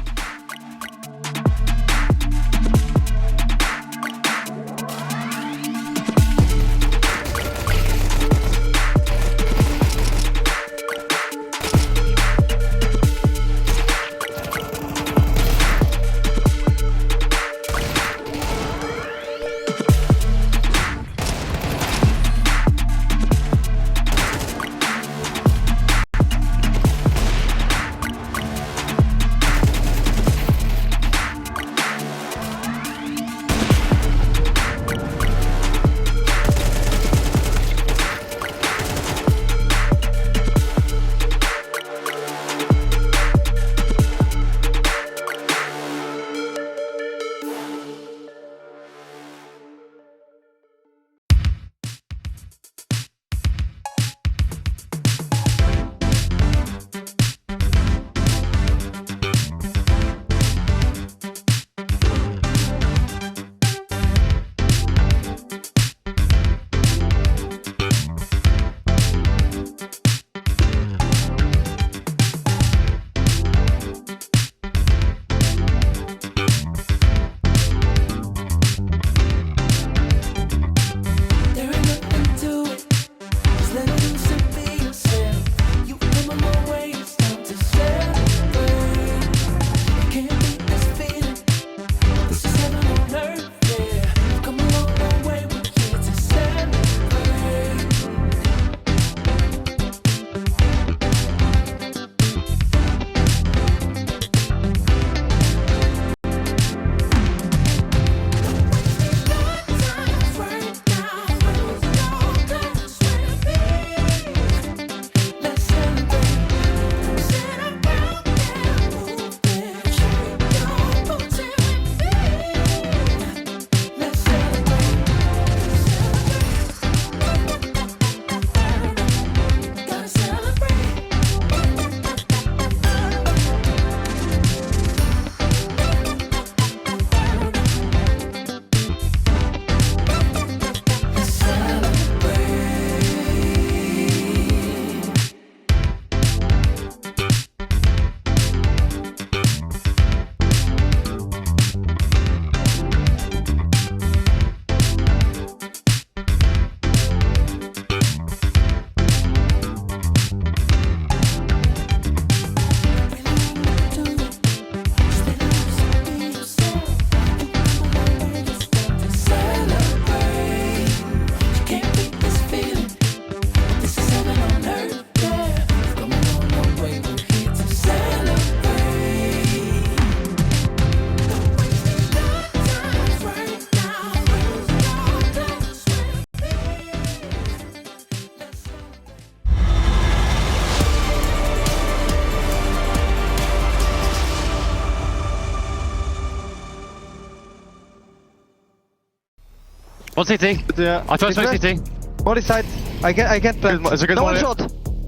One CT. Yeah. I tried smoke City. CT. Body side. I can't plant. It's a good No one one. shot.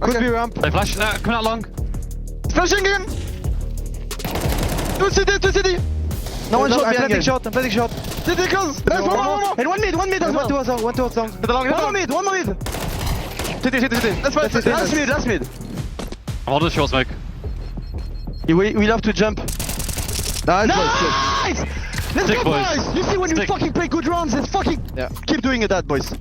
Could be ramp. They flash. Coming out long. Flashing in. 2 city. No one shot. I'm planting shot. City close. Nice, one more. And one mid as well. One towards long. One more mid. City. Last mid. I'm on the short smoke. We have to jump. Nice! Let's Stick, go, boys! You see, when you Stick. fucking play good rounds, let's fucking keep doing it, that, boys.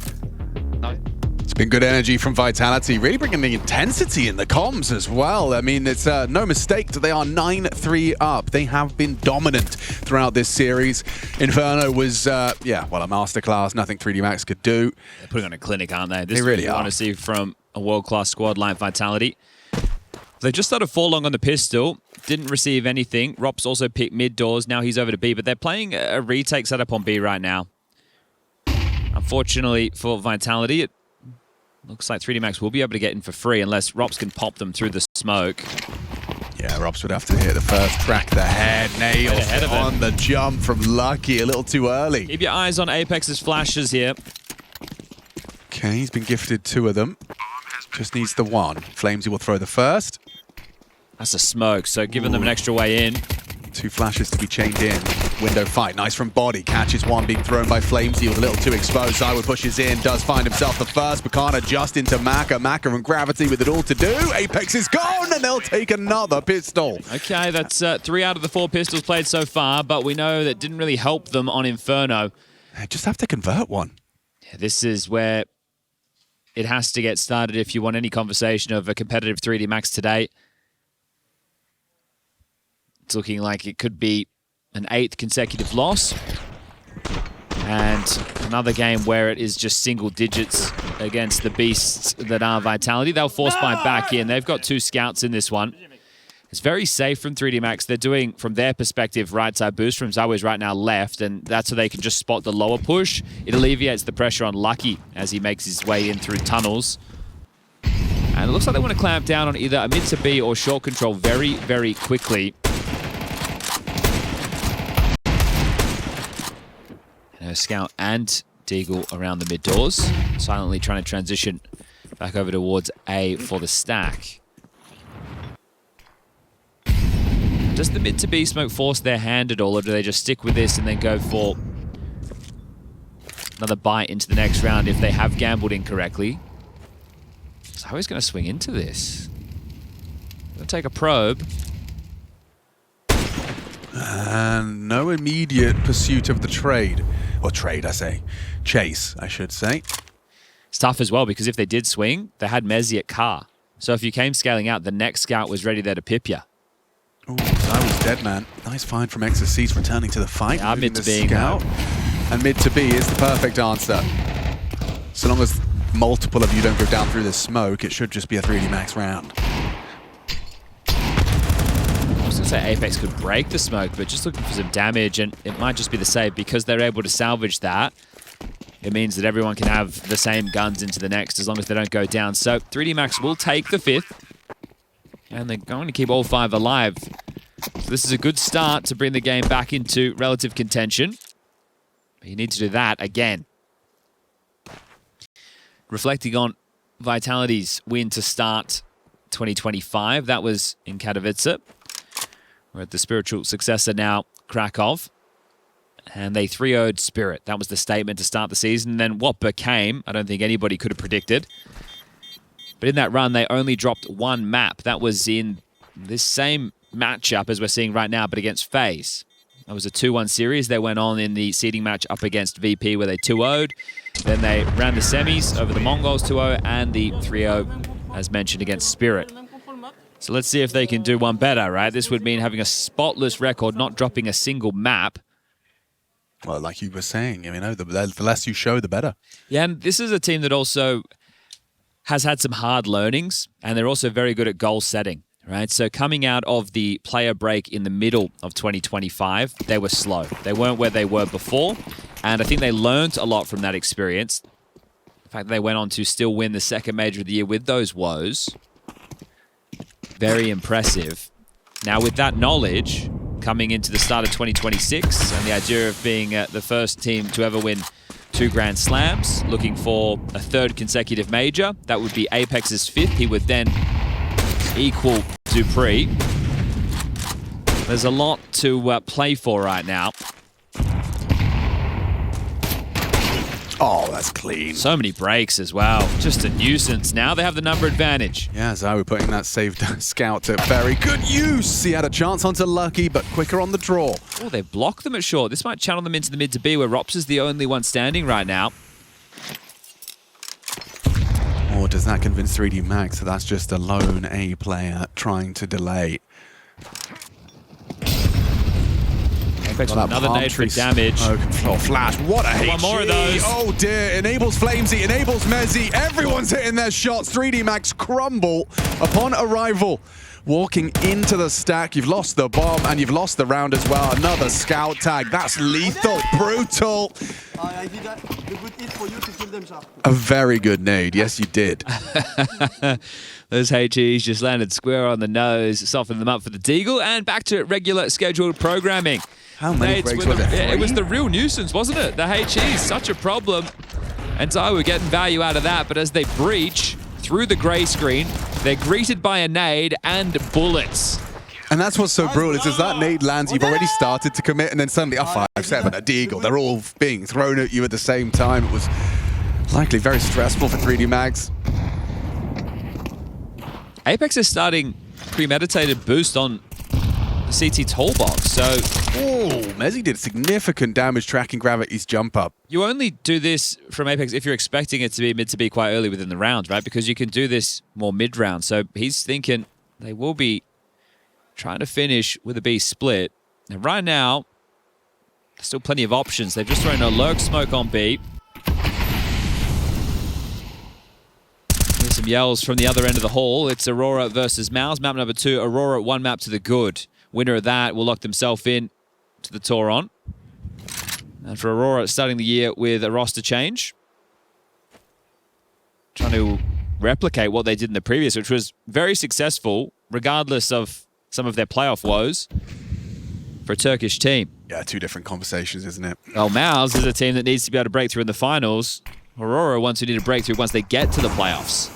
It's been good energy from Vitality, really bringing the intensity in the comms as well. I mean, it's no mistake that they are 9-3 up. They have been dominant throughout this series. Inferno was, a masterclass. Nothing 3D Max could do. They're putting on a clinic, aren't they? This They really is what you want are. to see from a world-class squad like Vitality. They just started 4 long on the pistol. Didn't receive anything. Rops also picked mid doors. Now he's over to B, but they're playing a retake setup on B right now. Unfortunately for Vitality, it looks like 3D Max will be able to get in for free unless Rops can pop them through the smoke. Yeah, Robs would have to hit the first track the head. Nails ahead of on the jump from Lucky a little too early. Keep your eyes on Apex's flashes here. Okay, he's been gifted 2 of them. Just needs the 1. Flamesy will throw the first. That's a smoke, so giving them an extra way in. 2 flashes to be chained in. Window fight, nice from Body. Catches 1 being thrown by Flamesy with a little too exposed. Zywood pushes in, does find himself the first, but can't adjust into Maka. Maka and Gravity with it all to do. Apex is gone, and they'll take another pistol. Okay, that's 3 out of the 4 pistols played so far, but we know that didn't really help them on Inferno. They just have to convert one. This is where it has to get started if you want any conversation of a competitive 3D Max today. It's looking like it could be an 8th consecutive loss. And another game where it is just single digits against the beasts that are Vitality. They'll force buy back in. They've got 2 scouts in this one. It's very safe from 3D Max. They're doing, from their perspective, right side boost. From Zawi's right now left, and that's so they can just spot the lower push. It alleviates the pressure on Lucky as he makes his way in through tunnels. And it looks like they want to clamp down on either a mid to B or short control very, very quickly. Scout and Deagle around the mid doors, silently trying to transition back over towards A for the stack. Does the mid to B smoke force their hand at all, or do they just stick with this and then go for another bite into the next round if they have gambled incorrectly? So how is going to swing into this? Going to take a probe. And no immediate pursuit of the trade. Or trade, I say. Chase, I should say. It's tough as well, because if they did swing, they had Mezzi at car. So if you came scaling out, the next scout was ready there to pip you. Ooh, I was dead, man. Nice find from XSC's returning to the fight. Yeah, mid to B. Scout. And mid to B is the perfect answer. So long as multiple of you don't go down through this smoke, it should just be a 3D Max round. I was going to say Apex could break the smoke, but just looking for some damage, and it might just be the save because they're able to salvage that. It means that everyone can have the same guns into the next as long as they don't go down. So 3D Max will take the 5th, and they're going to keep all 5 alive. So this is a good start to bring the game back into relative contention. But you need to do that again. Reflecting on Vitality's win to start 2025, that was in Katowice. We're at the spiritual successor now, Kraków. And they 3-0'd Spirit. That was the statement to start the season. And then what became, I don't think anybody could have predicted. But in that run, they only dropped 1 map. That was in this same matchup as we're seeing right now, but against FaZe. That was a 2-1 series. They went on in the seeding match up against VP where they 2-0'd. Then they ran the semis over the Mongols 2-0 and the 3-0, as mentioned, against Spirit. So let's see if they can do one better, right? This would mean having a spotless record, not dropping a single map. Well, like you were saying, you know, the less you show, the better. Yeah, and this is a team that also has had some hard learnings, and they're also very good at goal setting, right? So coming out of the player break in the middle of 2025, they were slow. They weren't where they were before, and I think they learned a lot from that experience. The fact that they went on to still win the second major of the year with those woes, very impressive. Now with that knowledge, coming into the start of 2026 and the idea of being the first team to ever win 2 Grand Slams, looking for a 3rd consecutive major. That would be Apex's 5th. He would then equal Dupree. There's a lot to play for right now. Oh, that's clean. So many breaks as well. Just a nuisance. Now they have the number advantage. Yeah, Zawu putting that saved scout to very good use. He had a chance onto Lucky, but quicker on the draw. Oh, they block them at short. This might channel them into the mid to B, where Rops is the only one standing right now. Or does that convince 3D Max that that's just a lone A player trying to delay? Apex with another nade for damage. Open floor flash. What a HE. One more of those. Oh dear. Enables Flamesy, enables Mezzy. Everyone's hitting their shots. 3D Max crumble upon arrival. Walking into the stack. You've lost the bomb and you've lost the round as well. Another scout tag. That's lethal. Brutal. I did a good hit for you to kill them sharp. A very good nade. Yes, you did. Those HEs just landed square on the nose, softened them up for the Deagle, and back to regular scheduled programming. How many Nades breaks were was it? It was the real nuisance, wasn't it? The HEs, such a problem. And Zawu getting value out of that, but as they breach through the grey screen, they're greeted by a nade and bullets. And that's what's so brutal, is as that nade lands, you've already started to commit, and then suddenly a 5-7, a Deagle. They're all being thrown at you at the same time. It was likely very stressful for 3D Mags. Apex is starting premeditated boost on the CT toolbox, so Oh, Mezzy did significant damage tracking Gravity's jump up. you only do this from Apex if you're expecting it to be mid to be quite early within the round, right? Because you can do this more mid-round. So he's thinking they will be trying to finish with a B split. And right now, there's still plenty of options. They've just thrown a lurk smoke on B. There's some yells from the other end of the hall. It's Aurora versus Mouse. Map number 2, Aurora 1 map to the good. Winner of that will lock themselves in to the Toron. And for Aurora, starting the year with a roster change. Trying to replicate what they did in the previous, which was very successful, regardless of some of their playoff woes, for a Turkish team. Yeah, 2 different conversations, isn't it? Well, Mouse is a team that needs to be able to break through in the finals. Aurora wants to need a breakthrough once they get to the playoffs.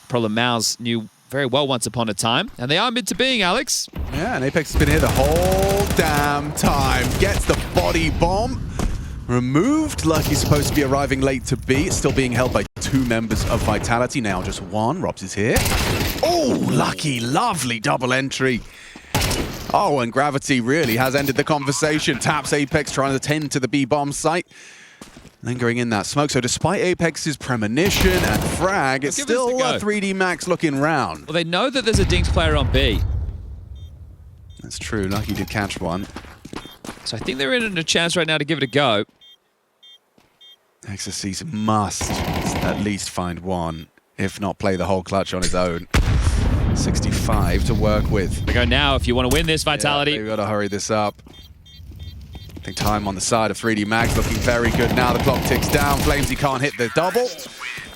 Problem Mouse knew very well once upon a time. And they are mid to being, Alex. Yeah, and Apex has been here the whole damn time. Gets the body bomb removed. Lucky's supposed to be arriving late to B. It's still being held by 2 members of Vitality. Now just 1. Robs is here. Oh, Lucky. Lovely double entry. Oh, and Gravity really has ended the conversation. Taps Apex trying to tend to the B bomb site. Lingering in that smoke. So despite Apex's premonition and frag, it's still a 3D Max looking round. Well, they know that there's a Dinks player on B. That's true. Lucky did catch one. So I think they're in a chance right now to give it a go. Exorcist must at least find one, if not play the whole clutch on his own. 65 to work with. We go now if you want to win this, Vitality. Yeah, we've got to hurry this up. I think time on the side of 3D Mags looking very good now. The clock ticks down. Flamesy can't hit the double.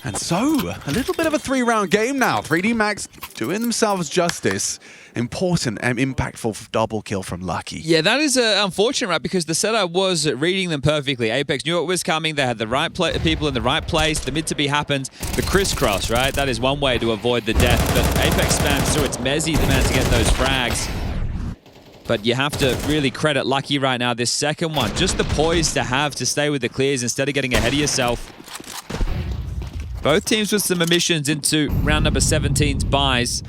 And so, a little bit of a 3-round game now. 3D Mags doing themselves justice. Important and impactful double kill from Lucky. Yeah, that is unfortunate, right? Because the setup was reading them perfectly. Apex knew it was coming. They had the right people in the right place. The mid-to-be happened. The crisscross, right? That is one way to avoid the death. But Apex spams through. It's Mezzy the man to get those frags. But you have to really credit Lucky right now. This second one, just the poise to have to stay with the clears instead of getting ahead of yourself. Both teams with some omissions into round number 17's buys.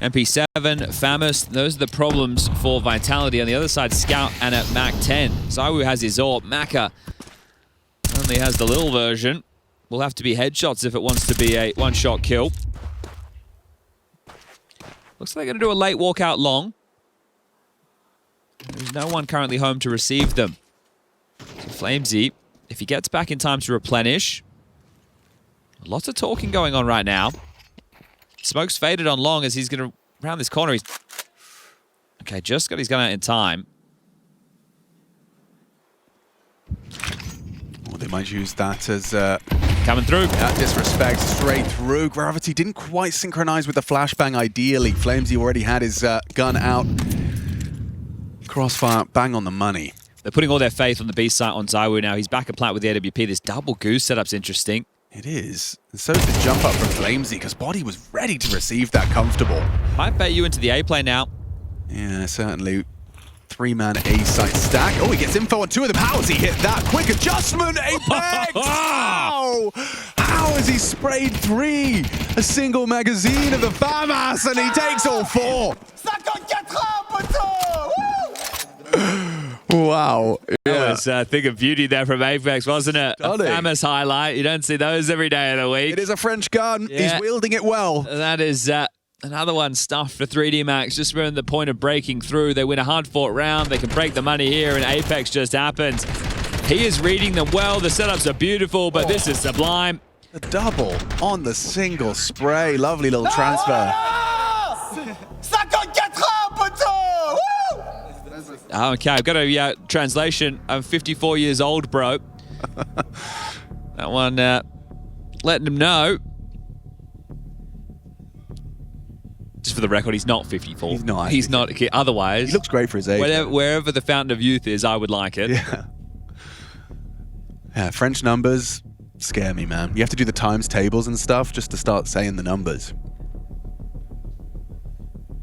MP7, Famous, those are the problems for Vitality. On the other side, Scout and at Mac 10. Zawu has his AWP. Maka only has the little version. Will have to be headshots if it wants to be a one-shot kill. Looks like they're going to do a late walkout long. There's no one currently home to receive them. So Flamesy, if he gets back in time to replenish. Lots of talking going on right now. Smoke's faded on long as he's going to round this corner. He's okay, just got his gun out in time. Well, they might use that as coming through. That disrespect straight through. Gravity didn't quite synchronize with the flashbang ideally. Flamesy already had his gun out. Crossfire bang on the money. They're putting all their faith on the B site on ZywOo now. He's back at plat with the AWP. This double goose setup's interesting. It is. And so is the jump up from Flamesy, because Body was ready to receive that comfortable. Might bet you into the A play now. Yeah, certainly. 3-man A site stack. Oh, he gets info on 2 of them. How has he hit that? Quick adjustment, Apex! How? How has he sprayed 3? A single magazine of the FAMAS, and he takes all 4. 54 poteaux! Wow. That was a thing of beauty there from Apex, wasn't it? A famous highlight. You don't see those every day of the week. It is a French gun. Yeah. He's wielding it well. That is another one stuffed for 3D Max. Just around the point of breaking through. They win a hard-fought round. They can break the money here, and Apex just happens. He is reading them well. The setups are beautiful, but this is sublime. The double on the single spray. Lovely little transfer. 54 poteaux! Okay, I've got a translation. I'm 54 years old, bro. That one letting him know. Just for the record, he's not 54. He's not. He's not. Otherwise, He looks great for his age. Wherever the fountain of youth is, I would like it. Yeah. Yeah, French numbers scare me, man. You have to do the times tables and stuff just to start saying the numbers.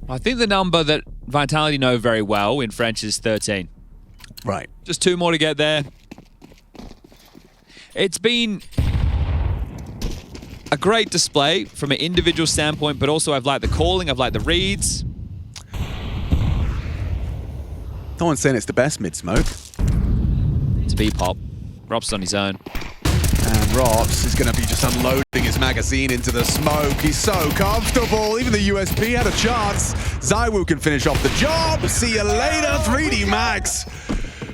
I think the number that Vitality know very well in French is 13. Right. Just 2 more to get there. It's been a great display from an individual standpoint, but also I've liked the calling, I've liked the reads. No one's saying it's the best mid-smoke. It's a B-pop. Rob's on his own. And Robs is going to be just unloading his magazine into the smoke. He's so comfortable. Even the USP had a chance. ZywOo can finish off the job. See you later, 3D Max.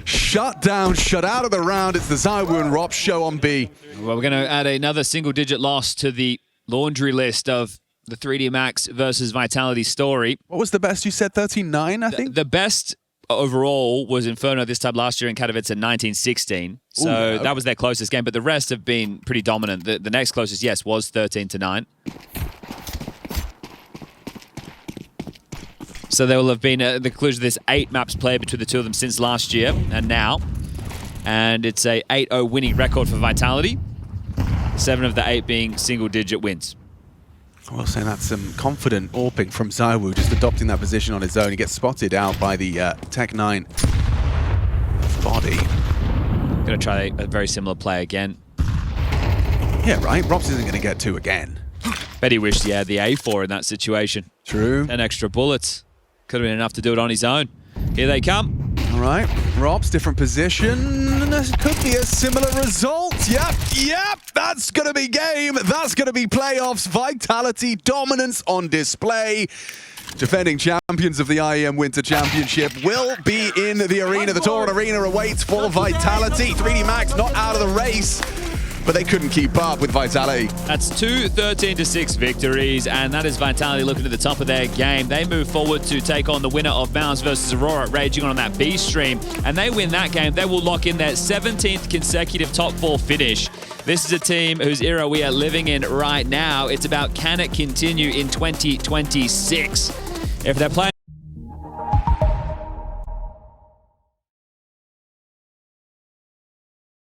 Shut down, shut out of the round. It's the ZywOo and Robs show on B. Well, we're going to add another single-digit loss to the laundry list of the 3D Max versus Vitality story. What was the best? You said 13-9, I think? The best overall was Inferno this time last year in Katowice in 1916. So Ooh, that was their closest game, but the rest have been pretty dominant. The next closest, yes, was 13-9. So there will have been the conclusion of this 8 maps played between the two of them since last year and now. And it's a 8-0 winning record for Vitality. 7 of the 8 being single-digit wins. I will say that's some confident AWPing from ZywOo, just adopting that position on his own. He gets spotted out by the Tech9 Body. Going to try a very similar play again. Yeah, right. Robs isn't going to get 2 again. Bet he wished he had the A4 in that situation. True. 10 extra bullets. Could have been enough to do it on his own. Here they come. All right. Robs, different position. This could be a similar result. Yep. That's going to be game. That's going to be playoffs. Vitality dominance on display. Defending champions of the IEM Winter Championship will be in the arena. The Toron Arena awaits for Vitality. 3D Max not out of the race, but they couldn't keep up with Vitality. That's 2 13-6 victories, and that is Vitality looking at the top of their game. They move forward to take on the winner of Mounds versus Aurora, raging on that B stream, and they win that game. They will lock in their 17th consecutive top 4 finish. This is a team whose era we are living in right now. It's about, can it continue in 2026? If they're playing